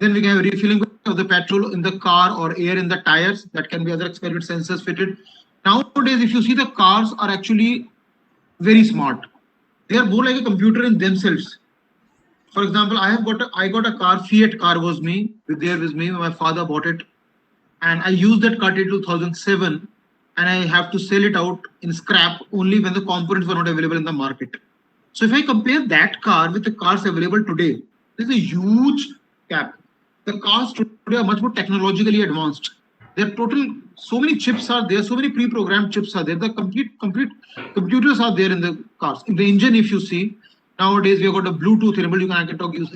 Then we can have refilling of the petrol in the car or air in the tires. That can be other experiment sensors fitted. Nowadays, if you see, the cars are actually very smart. They are more like a computer in themselves. For example, I got a car, Fiat car was there with me. My father bought it, and I used that car till 2007, and I have to sell it out in scrap only when the components were not available in the market. So if I compare that car with the cars available today, there's a huge gap. The cars today are much more technologically advanced. They're total, so many chips are there, so many pre-programmed chips are there. The complete computers are there in the cars. In the engine, if you see, nowadays we have got a Bluetooth enable.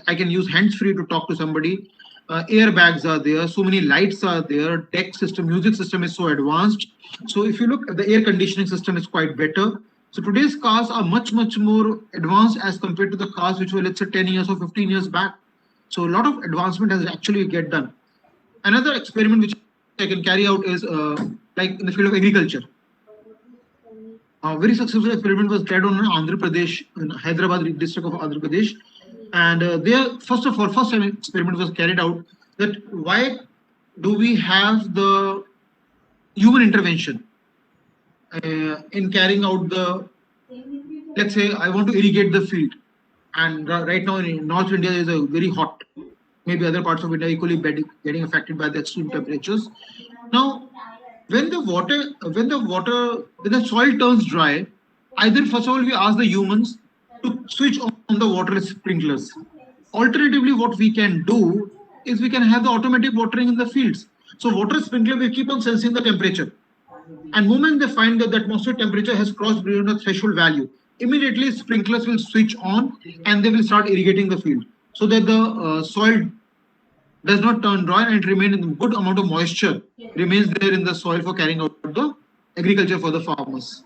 I can use hands-free to talk to somebody. Airbags are there. So many lights are there. Tech system, music system is so advanced. So if you look at the air conditioning system, is quite better. So today's cars are much more advanced as compared to the cars which were, let's say, 10 years or 15 years back. So a lot of advancement has actually get done. Another experiment which I can carry out is like in the field of agriculture. A very successful experiment was carried on in Andhra Pradesh, in Hyderabad district of Andhra Pradesh. And there, first time experiment was carried out that why do we have the human intervention in carrying out the, let's say, I want to irrigate the field. And right now in North India is a very hot, maybe other parts of India equally getting affected by the extreme temperatures. Now, when the soil turns dry, either first of all we ask the humans to switch on the water sprinklers. Alternatively, what we can do is we can have the automatic watering in the fields. So water sprinkler will keep on sensing the temperature. And moment they find that the atmospheric temperature has crossed beyond a threshold value, immediately sprinklers will switch on and they will start irrigating the field so that the soil does not turn dry and remain in good amount of moisture remains there in the soil for carrying out the agriculture for the farmers.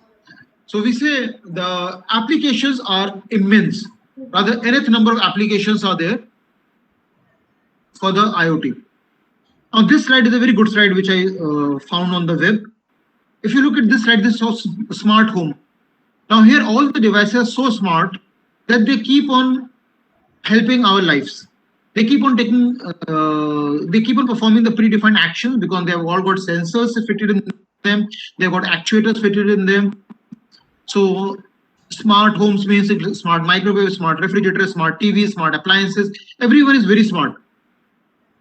So we say the applications are immense. Rather, nth number of applications are there for the IoT. Now, this slide is a very good slide which I found on the web. If you look at this slide, this is smart home. Now here all the devices are so smart that they keep on helping our lives. They keep on performing the predefined actions because they have all got sensors fitted in them. They've got actuators fitted in them. So smart homes means smart microwave, smart refrigerator, smart TV, smart appliances. Everyone is very smart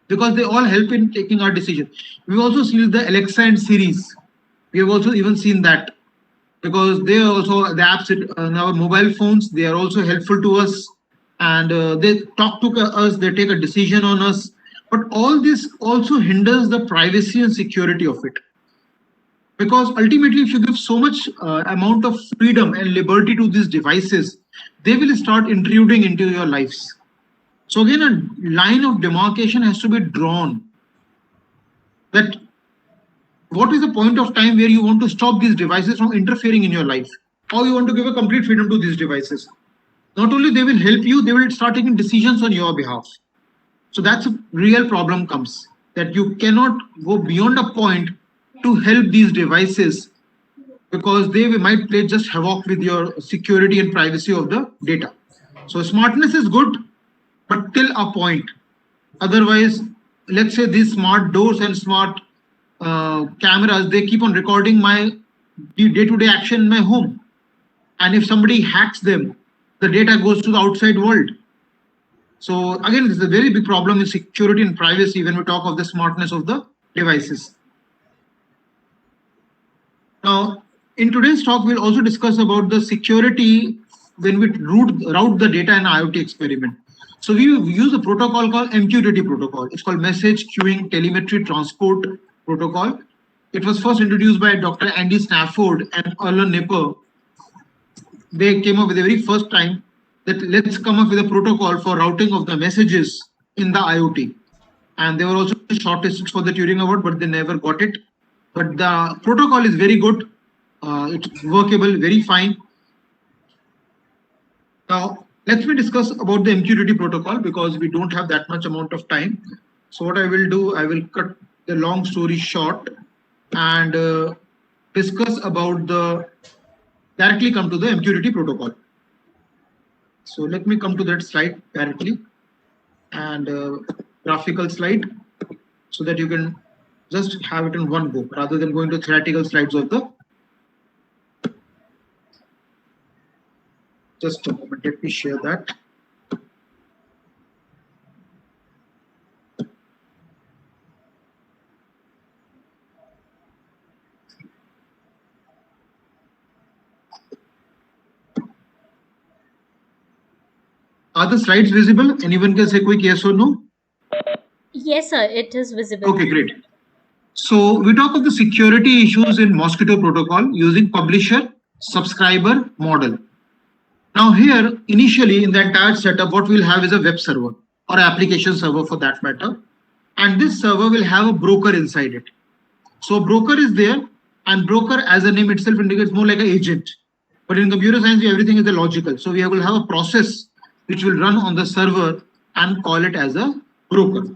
because they all help in taking our decision. We've also seen the Alexa and Series. We have also even seen that because they are also the apps in our mobile phones. They are also helpful to us, and they talk to us. They take a decision on us. But all this also hinders the privacy and security of it, because ultimately, if you give so much amount of freedom and liberty to these devices, they will start intruding into your lives. So again, a line of demarcation has to be drawn. That what is the point of time where you want to stop these devices from interfering in your life, or you want to give a complete freedom to these devices? Not only they will help you, they will start taking decisions on your behalf. So that's a real problem comes, that you cannot go beyond a point to help these devices because they might play just havoc with your security and privacy of the data. So smartness is good, but till a point. Otherwise, let's say these smart doors and smart cameras, they keep on recording my day-to-day action in my home. And if somebody hacks them, the data goes to the outside world. So again, this is a very big problem in security and privacy when we talk of the smartness of the devices. Now, in today's talk, we'll also discuss about the security when we route the data in IoT experiment. So we use a protocol called MQTT protocol. It's called Message Queuing Telemetry Transport Protocol. It was first introduced by Dr. Andy Stafford and Alan Nipper. They came up with the very first time that let's come up with a protocol for routing of the messages in the IoT. And they were also shortlisted for the Turing Award, but they never got it. But the protocol is very good. It's workable, very fine. Now, let me discuss about the MQTT protocol because we don't have that much amount of time. So what I will do, I will cut the long story short and discuss about directly come to the MQTT protocol. So let me come to that slide directly and graphical slide so that you can just have it in one go rather than going to theoretical slides of the. Just a moment, let me share that. Are the slides visible? Anyone can say quick yes or no? Yes, sir, it is visible. Okay, great. So we talk of the security issues in Mosquitto protocol using publisher subscriber model. Now here, initially in the entire setup, what we'll have is a web server or application server for that matter. And this server will have a broker inside it. So broker is there, and broker as a name itself indicates more like an agent. But in computer science, everything is a logical. So we will have a process which will run on the server and call it as a broker.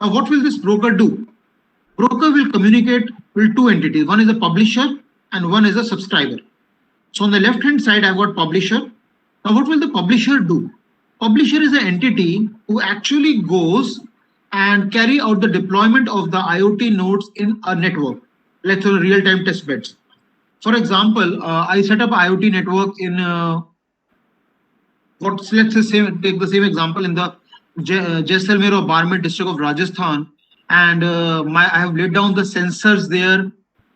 Now, what will this broker do? Broker will communicate with two entities. One is a publisher and one is a subscriber. So on the left hand side, I've got publisher. Now, what will the publisher do? Publisher is an entity who actually goes and carry out the deployment of the IoT nodes in a network, let's say real-time test beds. For example, I set up IoT network in let's say take the same example in the Jaisalmer or Barmer district of Rajasthan, and I have laid down the sensors there,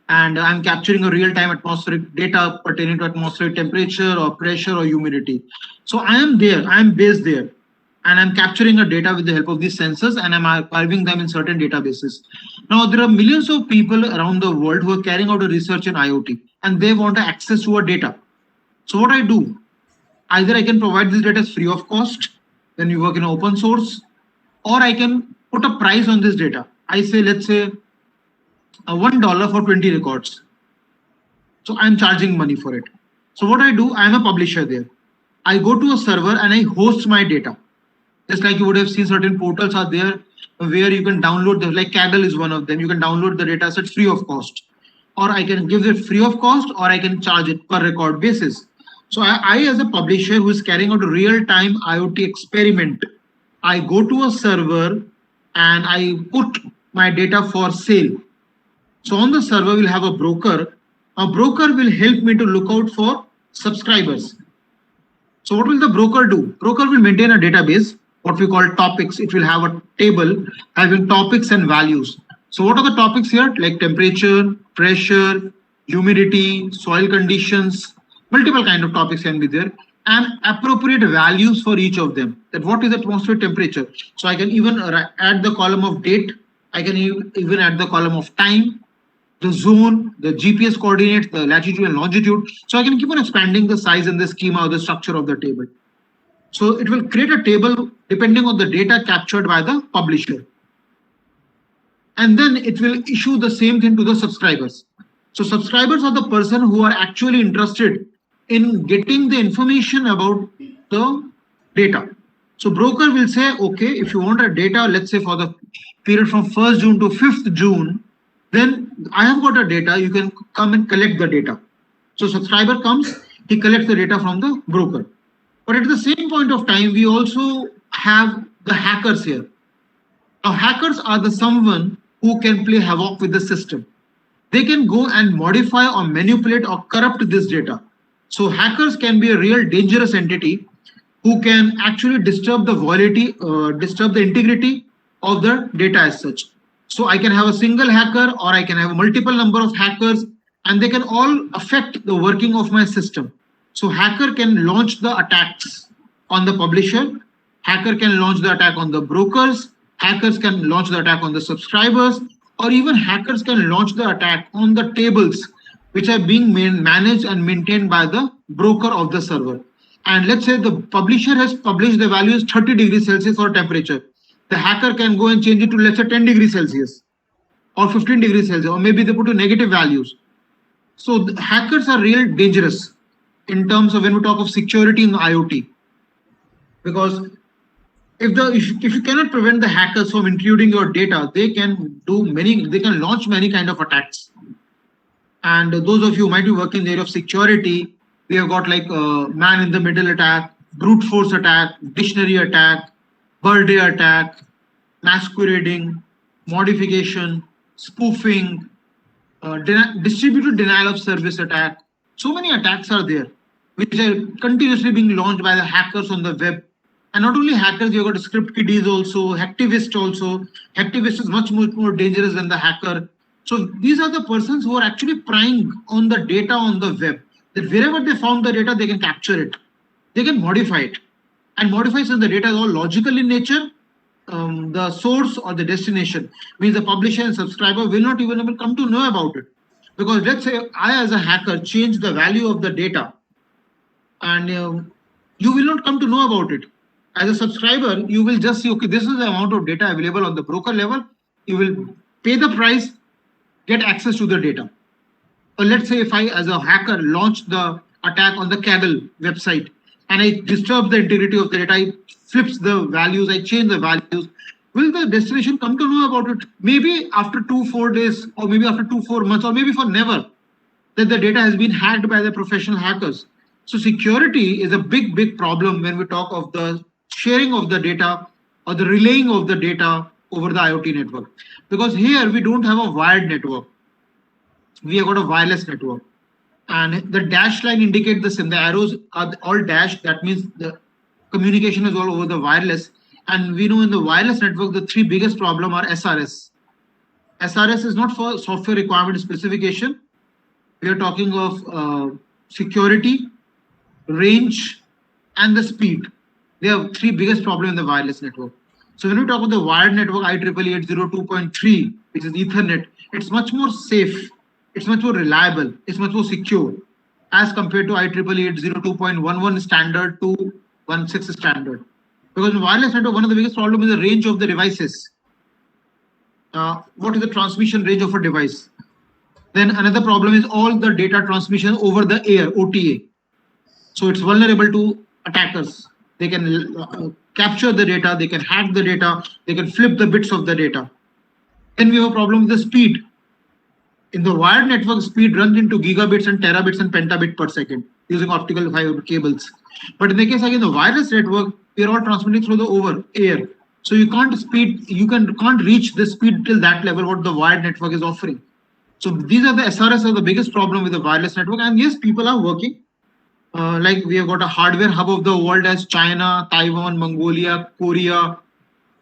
and I'm capturing a real-time atmospheric data pertaining to atmospheric temperature or pressure or humidity. So I am there, I am based there, and I'm capturing a data with the help of these sensors, and I'm archiving them in certain databases. Now, there are millions of people around the world who are carrying out a research in IoT, and they want access to our data. So what I do, either I can provide this data free of cost when you work in open source, or I can put a price on this data. I say, let's say, $1 for 20 records. So I'm charging money for it. So what I do, I'm a publisher there. I go to a server and I host my data. Just like you would have seen, certain portals are there where you can download like Kaggle is one of them. You can download the data set free of cost, or I can give it free of cost, or I can charge it per record basis. So I as a publisher who is carrying out a real-time IoT experiment, I go to a server and I put my data for sale. So on the server, we'll have a broker. A broker will help me to look out for subscribers. So what will the broker do? Broker will maintain a database, what we call topics. It will have a table having topics and values. So what are the topics here? Like temperature, pressure, humidity, soil conditions, multiple kind of topics can be there, and appropriate values for each of them. That what is atmospheric temperature? So I can even add the column of date. I can even add the column of time, the zone, the GPS coordinates, the latitude and longitude. So I can keep on expanding the size and the schema or the structure of the table. So it will create a table depending on the data captured by the publisher. And then it will issue the same thing to the subscribers. So subscribers are the person who are actually interested in getting the information about the data. So broker will say, okay, if you want a data, let's say for the period from 1st June to 5th June, then I have got a data, you can come and collect the data. So subscriber comes, he collects the data from the broker. But at the same point of time, we also have the hackers here. Now, hackers are the someone who can play havoc with the system. They can go and modify or manipulate or corrupt this data. So hackers can be a real dangerous entity who can actually disturb the volatility, disturb the integrity of the data as such. So I can have a single hacker or I can have a multiple number of hackers and they can all affect the working of my system. So hacker can launch the attacks on the publisher, hacker can launch the attack on the brokers, hackers can launch the attack on the subscribers, or even hackers can launch the attack on the tables which are being managed and maintained by the broker of the server. And let's say the publisher has published the value is 30 degrees Celsius for temperature. The hacker can go and change it to, let's say, 10 degrees Celsius or 15 degrees Celsius, or maybe they put to negative values. So the hackers are real dangerous in terms of when we talk of security in the IoT, because if you cannot prevent the hackers from intruding your data, they can launch many kind of attacks. And those of you who might be working in the area of security, we have got like man in the middle attack, brute force attack, dictionary attack, birthday attack, masquerading, modification, spoofing, distributed denial of service attack. So many attacks are there, which are continuously being launched by the hackers on the web. And not only hackers, you've got script kiddies also, hacktivist also. Hacktivist is much more dangerous than the hacker. So these are the persons who are actually prying on the data on the web. That wherever they found the data, they can capture it. They can modify it. And modify since the data is all logical in nature, the source or the destination means the publisher and subscriber will not even come to know about it. Because let's say I as a hacker change the value of the data and you will not come to know about it. As a subscriber, you will just see, okay, this is the amount of data available on the broker level. You will pay the price, get access to the data. Or let's say if I, as a hacker, launch the attack on the Kaggle website and I disturb the integrity of the data, I flips the values, I change the values, will the destination come to know about it? Maybe after 2-4 days, or maybe after 2-4 months, or maybe for never, that the data has been hacked by the professional hackers. So security is a big problem when we talk of the sharing of the data or the relaying of the data over the IoT network. Because here we don't have a wired network. We have got a wireless network. And the dash line indicates the same. The arrows are all dashed. That means the communication is all over the wireless. And we know in the wireless network, the three biggest problem are SRS. SRS is not for software requirement specification. We are talking of security, range, and the speed. They are three biggest problem in the wireless network. So when we talk about the wired network IEEE 802.3, which is Ethernet, it's much more safe, it's much more reliable, it's much more secure as compared to IEEE 802.11 standard to 16 standard. Because in wireless network, one of the biggest problem is the range of the devices. What is the transmission range of a device? Then another problem is all the data transmission over the air, OTA. So it's vulnerable to attackers. They can capture the data, they can hack the data, they can flip the bits of the data. Then we have a problem with the speed. In the wired network, speed runs into gigabits and terabits and pentabit per second using optical fiber cables. But in the case again, the wireless network, we are all transmitting through the over air. So you can't reach the speed till that level what the wired network is offering. So these are the SRS are the biggest problem with the wireless network. And yes, people are working. Like we have got a hardware hub of the world as China, Taiwan, Mongolia, Korea,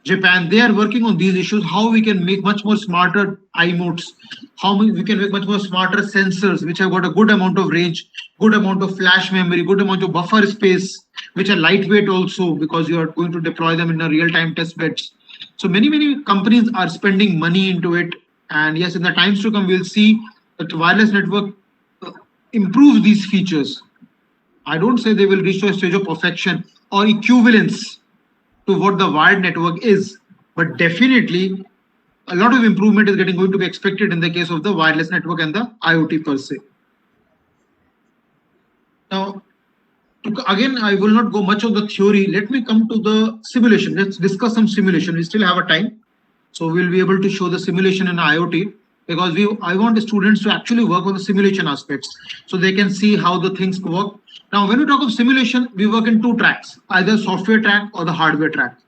Japan. They are working on these issues, how we can make much more smarter iModes, how we can make much more smarter sensors, which have got a good amount of range, good amount of flash memory, good amount of buffer space, which are lightweight also because you are going to deploy them in a real-time test beds. So many companies are spending money into it. And yes, in the times to come, we'll see that the wireless network improves these features. I don't say they will reach to a stage of perfection or equivalence to what the wired network is, but definitely a lot of improvement is going to be expected in the case of the wireless network and the IoT per se. Now, again, I will not go much of the theory. Let me come to the simulation. Let's discuss some simulation. We still have a time. So we'll be able to show the simulation in IoT because I want the students to actually work on the simulation aspects so they can see how the things work. Now, when we talk of simulation, we work in two tracks, either software track or the hardware track.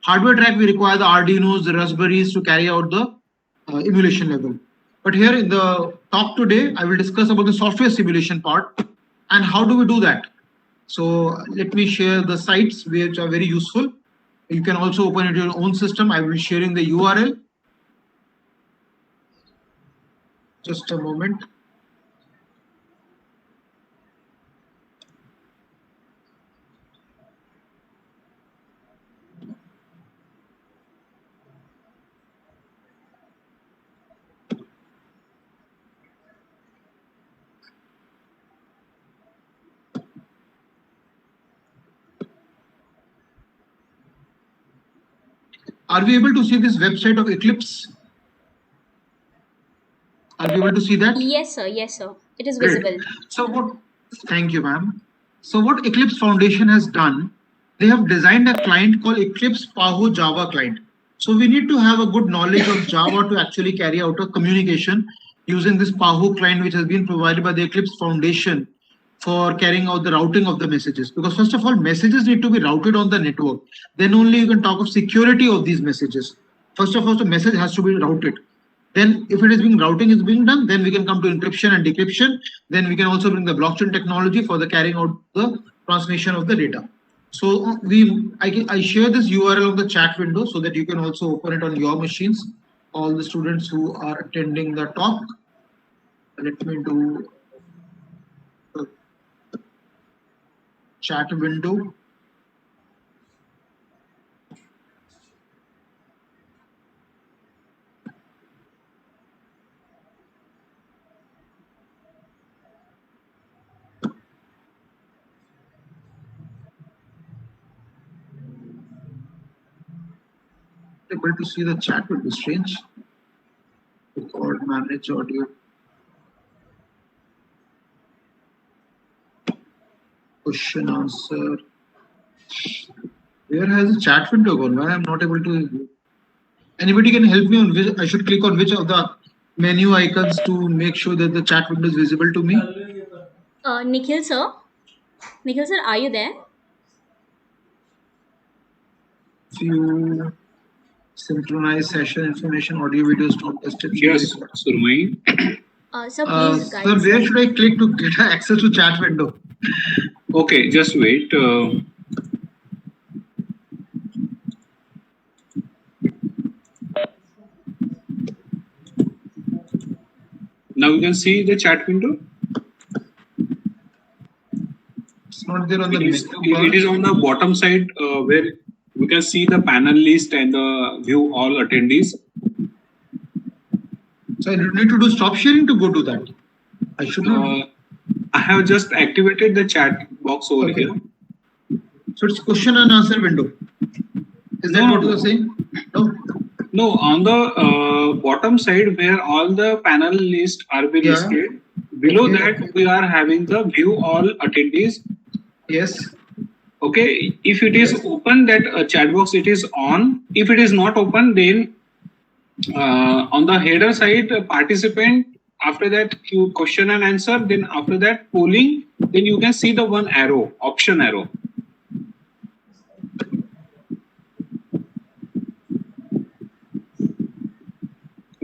Hardware track, we require the Arduinos, the Raspberries to carry out the emulation level. But here in the talk today, I will discuss about the software simulation part and how do we do that. So let me share the sites which are very useful. You can also open it your own system. I will be sharing the URL. Just a moment. Are we able to see this website of Eclipse? Are we able to see that? Yes, sir. Yes, sir. It is Great. visible. So what? Thank you, ma'am. So what Eclipse Foundation has done, they have designed a client called Eclipse PAHO Java client. So we need to have a good knowledge of Java to actually carry out a communication using this PAHO client, which has been provided by the Eclipse Foundation for carrying out the routing of the messages. Because first of all, messages need to be routed on the network. Then only you can talk of security of these messages. First of all, the message has to be routed. Then if it is being routing is being done, then we can come to encryption and decryption. Then we can also bring the blockchain technology for the carrying out the transmission of the data. So I share this URL of the chat window so that you can also open it on your machines. All the students who are attending the talk. Let me do the chat window. Able to see the chat would be strange. Record, manage audio. Question answer. Where has the chat window gone? Why I'm not able to? Anybody can help me on which I should click on which of the menu icons to make sure that the chat window is visible to me? Nikhil, sir. Nikhil, sir, are you there? Few synchronize session information, audio, video, stop tested. Yes, Surmai. Sir, please guide. Sir, where should I click to get access to chat window? Okay, just wait. Now you can see the chat window. It's not there on the It is on the bottom side where we can see the panel list and the view all attendees. So I need to do stop sharing to go to that. I should not. I have just activated the chat box over Okay. here. So it's question and answer window. Is that No. what you are saying? No. No, on the bottom side where all the panel list are being Yeah. listed, below Okay. that we are having the view all attendees. Yes. Okay, if it is open, that chat box it is on. If it is not open, then on the header side, participant. After that, you question and answer. Then after that, polling. Then you can see the one arrow, option arrow.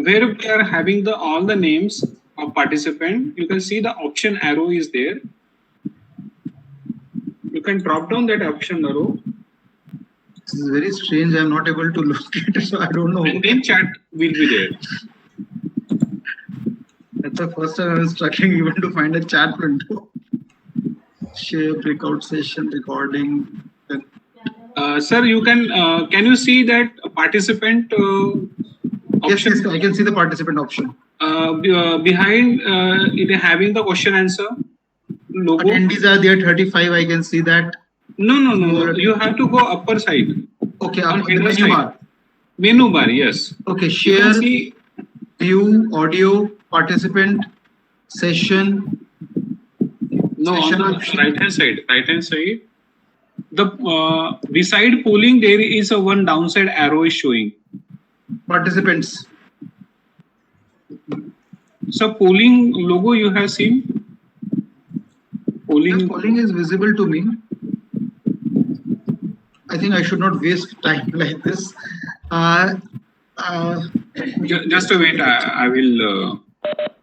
Where we are having the all the names of participant, you can see the option arrow is there. You can drop down that option arrow. This is very strange. I'm not able to locate it, so I don't know. And then chat will be there. That's the first time I'm struggling even to find a chat window. Share, breakout session, recording. Sir, you can you see that participant Yes, option? yes, I can see the participant option. Behind it having the question answer logo. Attendees are there, 35. I can see that. No. You have to go upper side. Okay, On up the header menu side. bar. Menu bar, yes. Okay, You share, can see view, audio, participant, session. no on Session the option. right hand side. Right hand side. The beside polling there is a one downside arrow is showing. Participants. So polling logo you have seen. The Polling. polling is visible to me. I think I should not waste time like this. Uh, uh, Just a wait. I will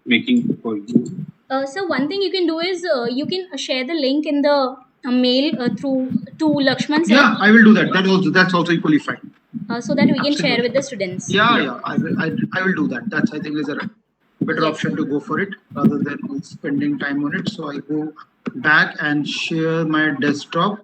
making for you. So one thing you can do is you can share the link in the mail through to Lakshman sir, yeah, I will do that. That's also equally fine. so that we can share Absolutely. with the students. Yeah, Yeah. yeah, I will do that. That's, I think, is a better Yes. option to go for it rather than spending time on it. So I go back and share my desktop.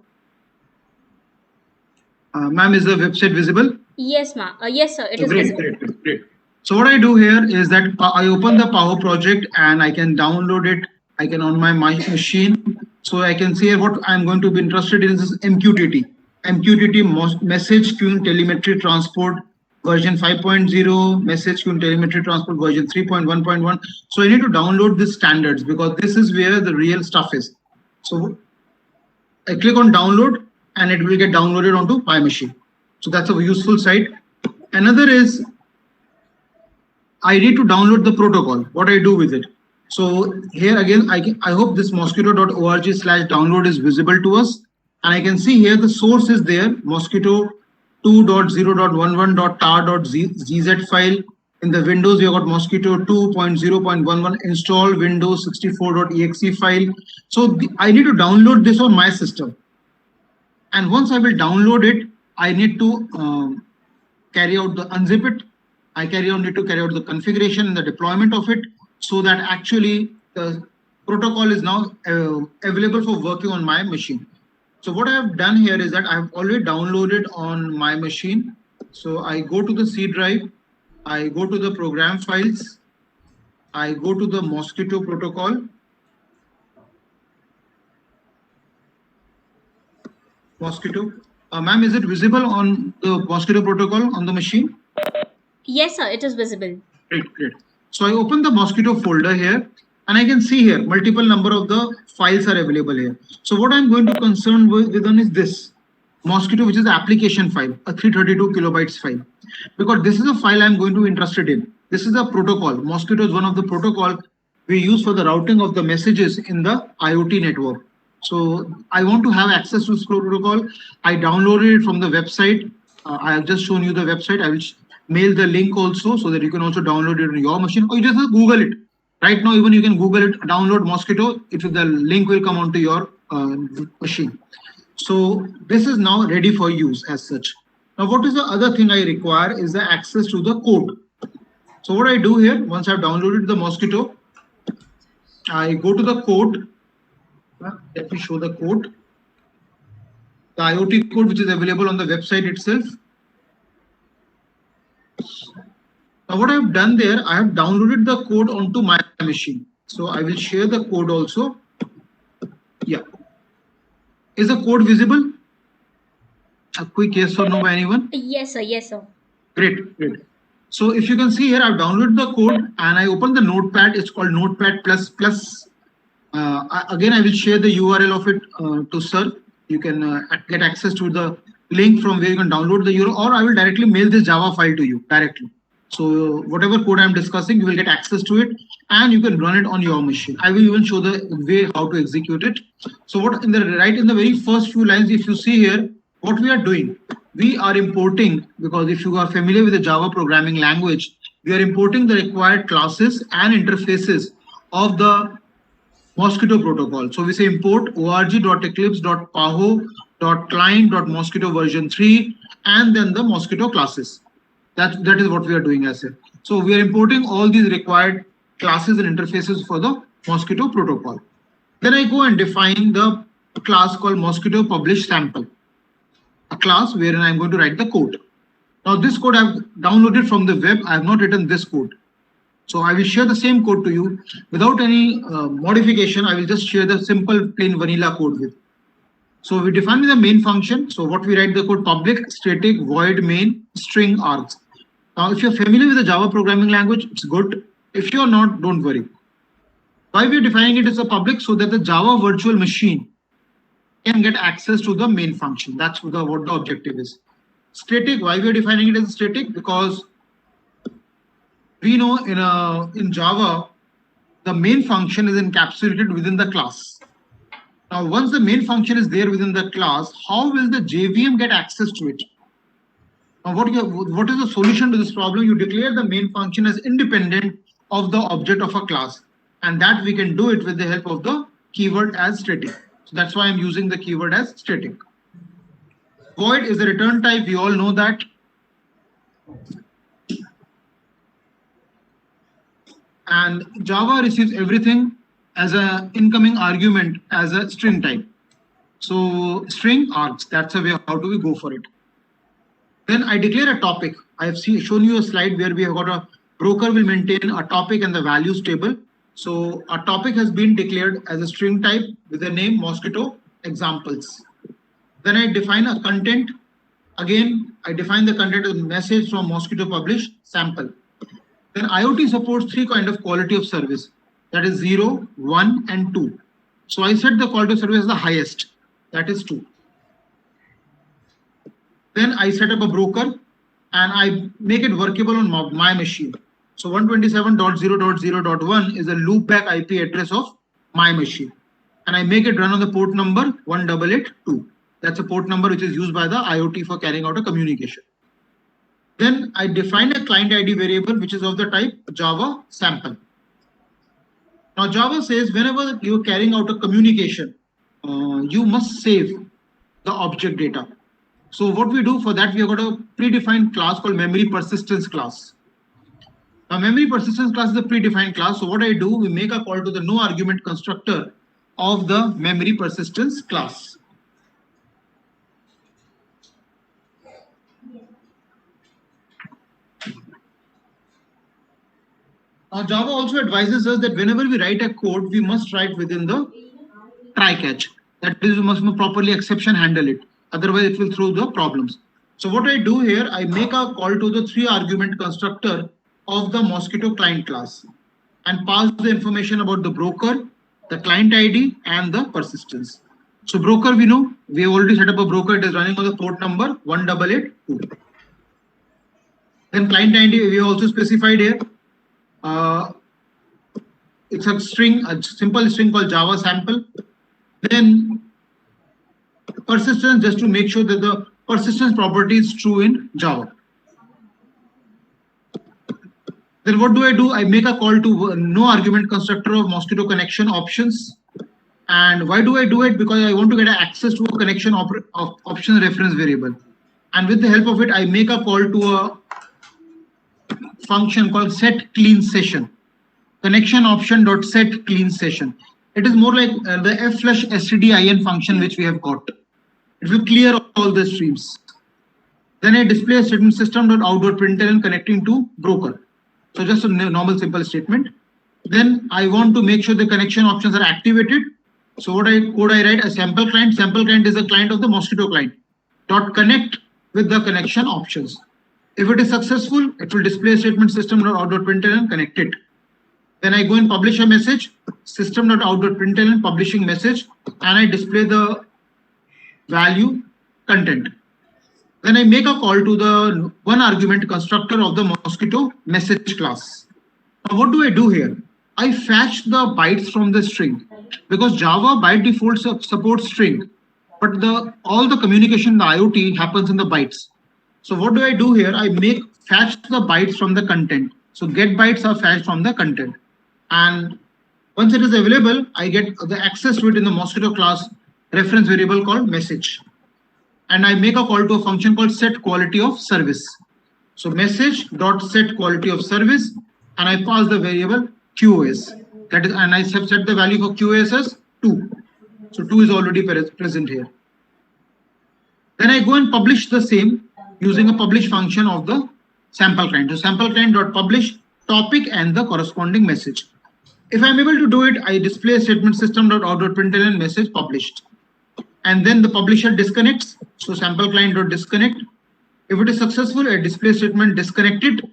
Ma'am, is the website visible? Yes, ma. Yes, sir. It is Great, visible. great. So what I do here is that I open the Power Project and I can download it. I can on my machine. So I can see what I'm going to be interested in is MQTT. MQTT message queuing telemetry transport version 5.0, message queuing telemetry transport version 3.1.1. So I need to download the standards because this is where the real stuff is. So I click on download and it will get downloaded onto my machine. So that's a useful site. Another is I need to download the protocol. What I do with it. So here again, I hope this mosquitto.org/download is visible to us. And I can see here the source is there, mosquitto 2.0.11.tar.gz file. In the Windows, we have got mosquitto 2.0.11 install Windows 64.exe file. So I need to download this on my system. And once I will download it, I need to carry out the unzip it. I need to carry out the configuration and the deployment of it so that actually the protocol is now available for working on my machine. So what I have done here is that I have already downloaded on my machine. So I go to the C drive, I go to the program files, I go to the Mosquitto protocol. Mosquitto. Ma'am, is it visible on the Mosquitto protocol on the machine? Yes, sir. It is visible. Great. So I open the Mosquitto folder here and I can see here multiple number of the files are available here. So what I'm going to concern with on is this Mosquitto, which is the application file, a 332 kilobytes file, because this is a file I'm going to be interested in. This is a protocol. Mosquitto is one of the protocol we use for the routing of the messages in the IoT network. So I want to have access to this protocol. I downloaded it from the website. I have just shown you the website. I will mail the link also so that you can also download it on your machine, or you just Google it. Right now, even you can Google it, download Mosquitto. The link will come onto your machine. So this is now ready for use as such. Now, what is the other thing I require is the access to the code. So what I do here, once I've downloaded the Mosquitto, I go to the code. Let me show the code. The IoT code, which is available on the website itself. Now what I've done there, I have downloaded the code onto my machine. So I will share the code also. Yeah. Is the code visible? A quick yes or no by anyone? Yes, sir. Yes, sir. Great. So if you can see here, I've downloaded the code and I open the notepad. It's called Notepad++. Again, I will share the URL of it to sir. You can get access to the link from where you can download the URL, or I will directly mail this Java file to you directly. So whatever code I'm discussing, you will get access to it and you can run it on your machine. I will even show the way how to execute it. So what in the very first few lines, if you see here, what we are doing, we are importing, because if you are familiar with the Java programming language, we are importing the required classes and interfaces of the Mosquitto protocol. So we say import org.eclipse.paho.client.mosquitto version 3 and then the Mosquitto classes. That is what we are doing as it. So we are importing all these required classes and interfaces for the Mosquitto protocol. Then I go and define the class called Mosquitto publish sample, a class wherein I'm going to write the code. Now this code I've downloaded from the web. I have not written this code. So I will share the same code to you without any modification. I will just share the simple plain vanilla code with. So we define the main function. So what we write the code public static void main string args. Now, if you're familiar with the Java programming language, it's good. If you're not, don't worry. Why we're defining it as a public? So that the Java virtual machine can get access to the main function. That's what the objective is. Static, why we're defining it as static? Because we know in Java, the main function is encapsulated within the class. Now, once the main function is there within the class, how will the JVM get access to it? Now, what is the solution to this problem? You declare the main function as independent of the object of a class, and that we can do it with the help of the keyword as static. So that's why I'm using the keyword as static. Void is a return type. We all know that. And Java receives everything as an incoming argument as a string type. So string args, that's a way how do we go for it. Then I declare a topic. I have shown you a slide where we have got a broker will maintain a topic and the values table. So a topic has been declared as a string type with the name mosquito examples. Then I define a content. Again, I define the content as message from mosquito publish sample. Then IoT supports three kind of quality of service. That is 0, 1, and 2. So I set the quality of service as the highest. That is 2. Then I set up a broker and I make it workable on my machine. So 127.0.0.1 is a loopback IP address of my machine. And I make it run on the port number 1882. That's a port number which is used by the IoT for carrying out a communication. Then I define a client ID variable which is of the type Java sample. Now Java says whenever you're carrying out a communication, you must save the object data. So what we do for that, we have got a predefined class called memory persistence class. Now memory persistence class is a predefined class. So what I do, we make a call to the no argument constructor of the memory persistence class. Now Java also advises us that whenever we write a code, we must write within the try catch. That is, we must properly exception handle it. Otherwise, it will throw the problems. So what I do here, I make a call to the 3 argument constructor of the Mosquito client class and pass the information about the broker, the client ID, and the persistence. So broker, we know, we have already set up a broker. It is running on the port number 1882. Then client ID, we have also specified here. It's a string, a simple string called Java sample. Then persistence, just to make sure that the persistence property is true in Java. Then what do? I make a call to no argument constructor of Mosquito connection options. And why do I do it? Because I want to get access to a connection option reference variable. And with the help of it, I make a call to a function called set clean session. Connection option dot set clean session. It is more like the f/stdin function which we have got. It will clear all the streams. Then I display a statement system.out.println connecting to broker. So just a normal simple statement. Then I want to make sure the connection options are activated. So what code I write? A sample client. Sample client is a client of the Mosquito client. Dot connect with the connection options. If it is successful, it will display a statement system.out.println connect it. Then I go and publish a message, system.out.println publishing message, and I display the value content. Then I make a call to the one argument constructor of the Mosquito message class. Now what do I do here? I fetch the bytes from the string because Java by default supports string, but all the communication in the IoT happens in the bytes. So what do I do here? I fetch the bytes from the content. So get bytes are fetched from the content. And once it is available, I get the access to it in the Mosquito class reference variable called message. And I make a call to a function called set quality of service. So message dot set quality of service, and I pass the variable QoS. That is, and I set the value for QoS as 2. So 2 is already present here. Then I go and publish the same using a publish function of the sample client. So sample client dot publish topic and the corresponding message. If I'm able to do it, I display a statement system.out.println message published. And then the publisher disconnects. So sample client.disconnect. If it is successful, I display statement disconnected,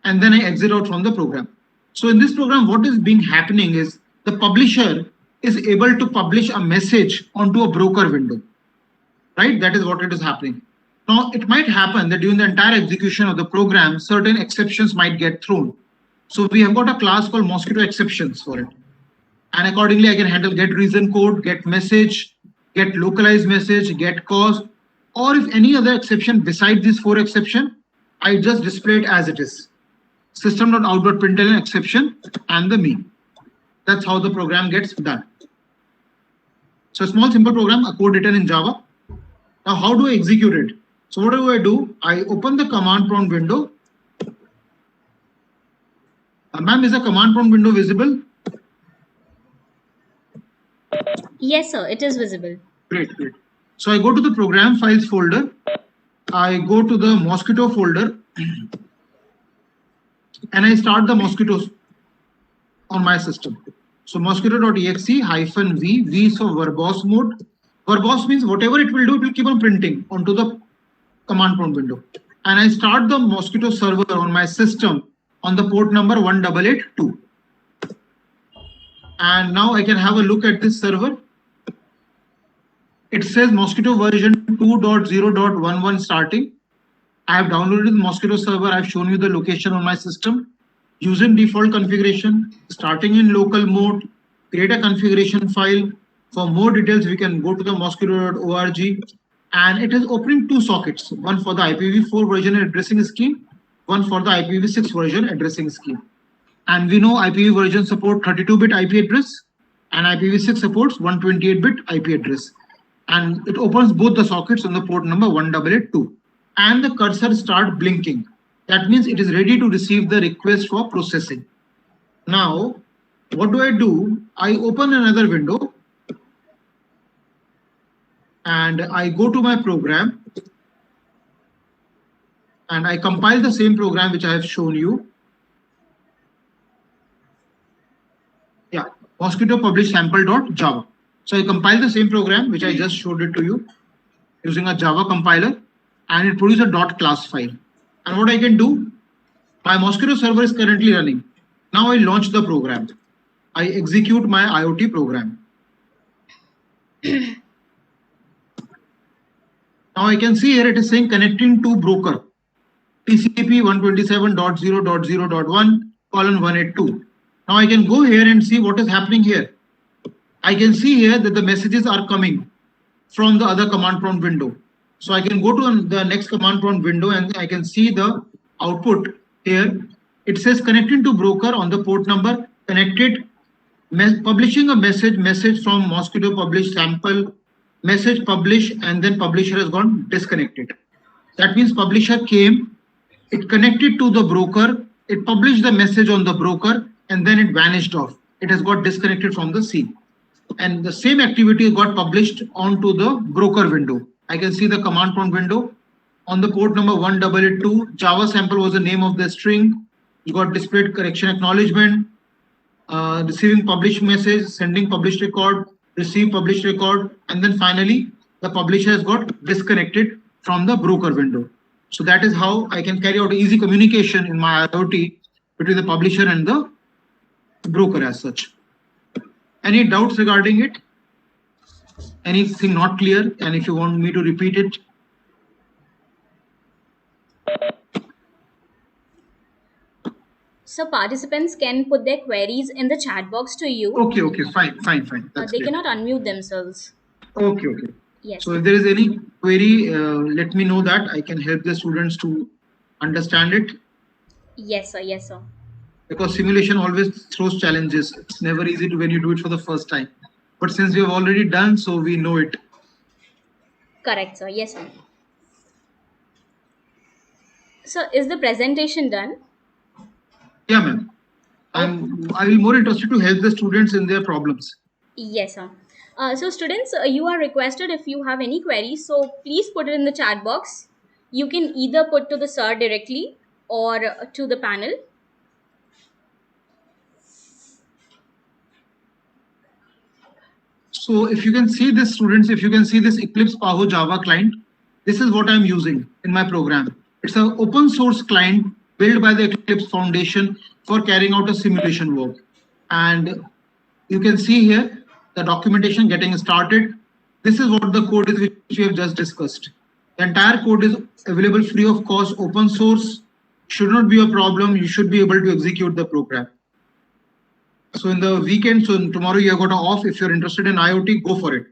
and then I exit out from the program. So in this program, what is happening is the publisher is able to publish a message onto a broker window, right? That is what it is happening. Now, it might happen that during the entire execution of the program, certain exceptions might get thrown. So we have got a class called Mosquito exceptions for it. And accordingly, I can handle get reason code, get message, get localized message, get cause, or if any other exception beside these 4 exception, I just display it as it is. System.out.println exception and the mean. That's how the program gets done. So a small simple program, a code written in Java. Now how do I execute it? So what do? I open the command prompt window. Ma'am, is the command prompt window visible? Yes, sir, it is visible. Great. So I go to the program files folder. I go to the Mosquitto folder and I start the mosquitoes on my system. So mosquito.exe -v, V is for verbose mode. Verbose means whatever it will do, it will keep on printing onto the command prompt window. And I start the Mosquitto server on my system on the port number 1882. And now I can have a look at this server. It says Mosquitto version 2.0.11 starting. I have downloaded the Mosquitto server. I've shown you the location on my system. Using default configuration, starting in local mode, create a configuration file. For more details, we can go to the mosquitto.org. And it is opening 2 sockets, one for the IPv4 version addressing scheme, one for the IPv6 version addressing scheme. And we know IPv version support 32-bit IP address and IPv6 supports 128-bit IP address. And it opens both the sockets on the port number 1882. And the cursor starts blinking. That means it is ready to receive the request for processing. Now, what do? I open another window and I go to my program and I compile the same program which I have shown you. Yeah, Mosquitto publish sample.java. So I compile the same program which I just showed it to you using a Java compiler, and it produces a .class file. And what I can do, my Mosquitto server is currently running. Now I launch the program. I execute my IoT program. Now I can see here it is saying connecting to broker TCP 127.0.0.1:182. Now I can go here and see what is happening here. I can see here that the messages are coming from the other command prompt window. So I can go to the next command prompt window and I can see the output here. It says connecting to broker on the port number, connected, publishing a message from Mosquitto publish sample, message publish, and then publisher has gone disconnected. That means publisher came, it connected to the broker, it published the message on the broker, and then it vanished off. It has got disconnected from the scene. And the same activity got published onto the broker window. I can see the command prompt window on the port number 1882. Java sample was the name of the string. You got displayed correction acknowledgement, receiving published message, sending published record, receive published record, and then finally the publisher has got disconnected from the broker window. So that is how I can carry out easy communication in my IoT between the publisher and the broker as such. Any doubts regarding it? Anything not clear? And if you want me to repeat it? So participants can put their queries in the chat box to you. Okay, fine. They cannot unmute themselves. Okay. Yes. So if there is any query, let me know that I can help the students to understand it. Yes, sir. Because simulation always throws challenges. It's never easy when you do it for the first time. But since we have already done, so we know it. Correct, sir. Yes, sir. So is the presentation done? Yeah, ma'am. I will more interested to help the students in their problems. Yes, sir. So students, you are requested if you have any queries, so please put it in the chat box. You can either put to the sir directly or to the panel. So if you can see this, students, if you can see this Eclipse PAHO Java client, this is what I'm using in my program. It's an open source client built by the Eclipse Foundation for carrying out a simulation work. And you can see here the documentation getting started. This is what the code is which we have just discussed. The entire code is available free of cost, open source. Should not be a problem. You should be able to execute the program. So in the weekend, so tomorrow you have got off. If you're interested in IoT, go for it.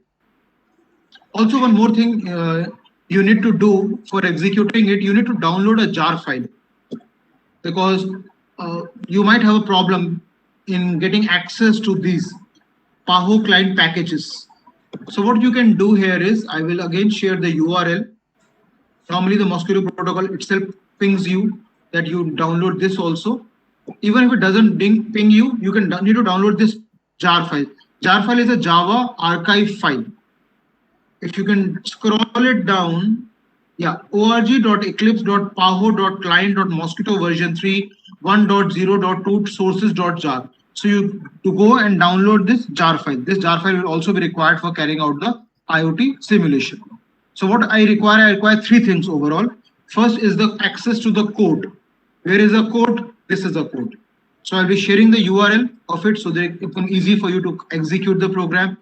Also, one more thing you need to do for executing it, you need to download a jar file, because you might have a problem in getting access to these PAHO client packages. So what you can do here is, I will again share the URL. Normally the Mosquitto protocol itself pings you that you download this also. Even if it doesn't ping you, you need to download this jar file. Jar file is a Java archive file. If you can scroll it down, yeah, org.eclipse.paho.client.mosquitto version 3 1.0.2 sources.jar. So you to go and download this jar file. This jar file will also be required for carrying out the IoT simulation. So what I require three things overall. First is the access to the code. Where is the code? This is the code. So I'll be sharing the URL of it so that it becomes easy for you to execute the program.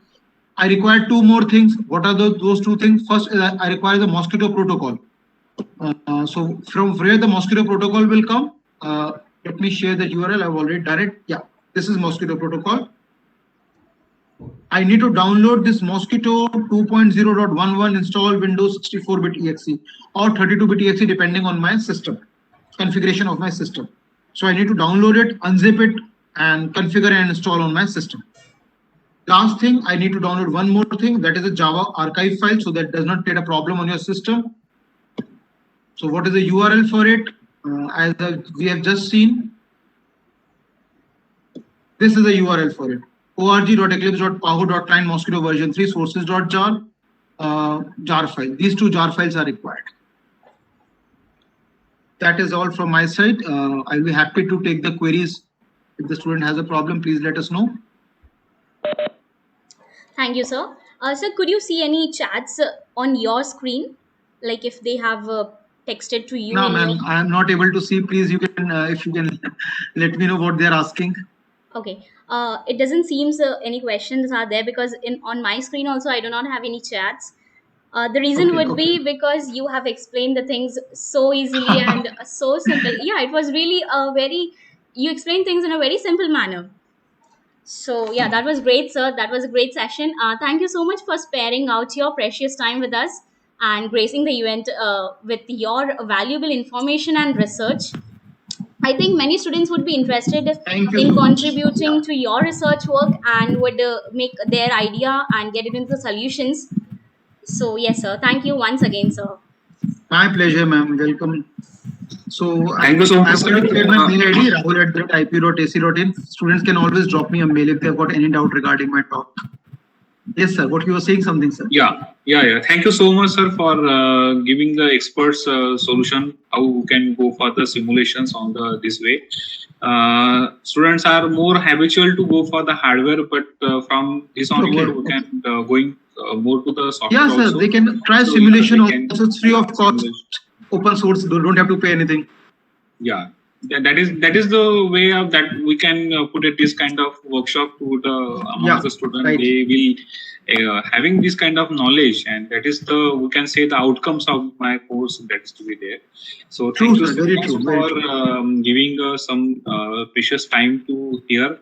I require two more things. What are those two things? First, I require the Mosquitto protocol. So from where the Mosquitto protocol will come, let me share the URL. I've already done it. Yeah, this is Mosquitto protocol. I need to download this Mosquitto 2.0.11 install Windows 64-bit exe or 32-bit exe depending on my system, configuration of my system. So I need to download it, unzip it, and configure and install on my system. Last thing, I need to download one more thing, that is a Java archive file, so that does not create a problem on your system. So what is the URL for it? As we have just seen, this is the URL for it. org.eclipse.paho.client Mosquitto version 3 sources.jar jar file. These two jar files are required. That is all from my side. I'll be happy to take the queries. If the student has a problem, please let us know. Thank you, sir. Sir, could you see any chats on your screen? Like if they have texted to you? No, ma'am, I am not able to see. Please, you can, if you can let me know what they are asking. Okay. It doesn't seem any questions are there, because on my screen also I do not have any chats. The reason would be because you have explained the things so easily and so simple. Yeah, it was really you explained things in a very simple manner. So yeah, that was great, sir. That was a great session. Thank you so much for sparing out your precious time with us and gracing the event with your valuable information and research. I think many students would be interested in contributing to your research work and would make their idea and get it into the solutions. So yes, sir. Thank you once again, sir. My pleasure, ma'am. Welcome. So thank you so much, sir. My mail ID rahul@ip.ac.in. Students can always drop me a mail if they've got any doubt regarding my talk. Yes, sir. What you were saying, something, sir? Yeah. Thank you so much, sir, for giving the experts solution how we can go for the simulations on this way. Students are more habitual to go for the hardware, but from this onward we can going more to the software. Yeah, sir. Also. They can try simulation also. It's free of cost. Open source. They don't have to pay anything. Yeah. That is the way of that we can put it this kind of workshop to the among the students. Right. They will having this kind of knowledge, and that is the we can say the outcomes of my course that is to be there. So thank you so much for giving some precious time to hear.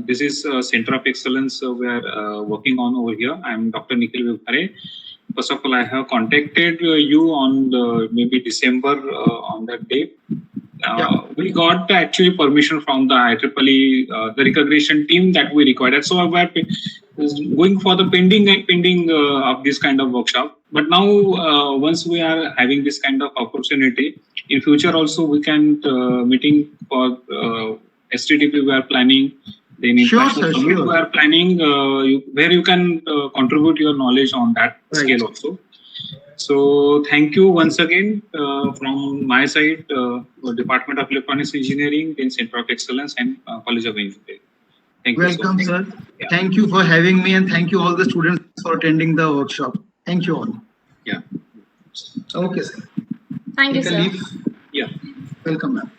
This is Center of Excellence we are working on over here. I am Dr. Nikhil Vivkhare. First of all, I have contacted you on maybe December on that day. We got actually permission from the IEEE, the recognition team that we required. So we are going for the pending of this kind of workshop. But now, once we are having this kind of opportunity, in future also we can meeting for STTP we are planning. Then international summit we are planning where you can contribute your knowledge on that scale also. So thank you once again from my side, Department of Electronics Engineering, then Center of Excellence and College of Engineering. Thank you. Welcome, sir. Yeah. Thank you for having me, and thank you all the students for attending the workshop. Thank you all. Yeah. Okay, sir. Thank you, sir. Yeah. Welcome, ma'am.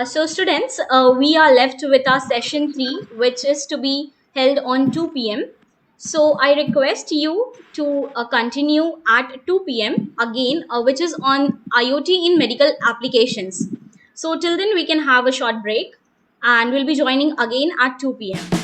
So students, we are left with our session 3, which is to be held on 2 p.m. So I request you to continue at 2 p.m. again, which is on IoT in medical applications. So till then we can have a short break. and we'll be joining again at 2 p.m.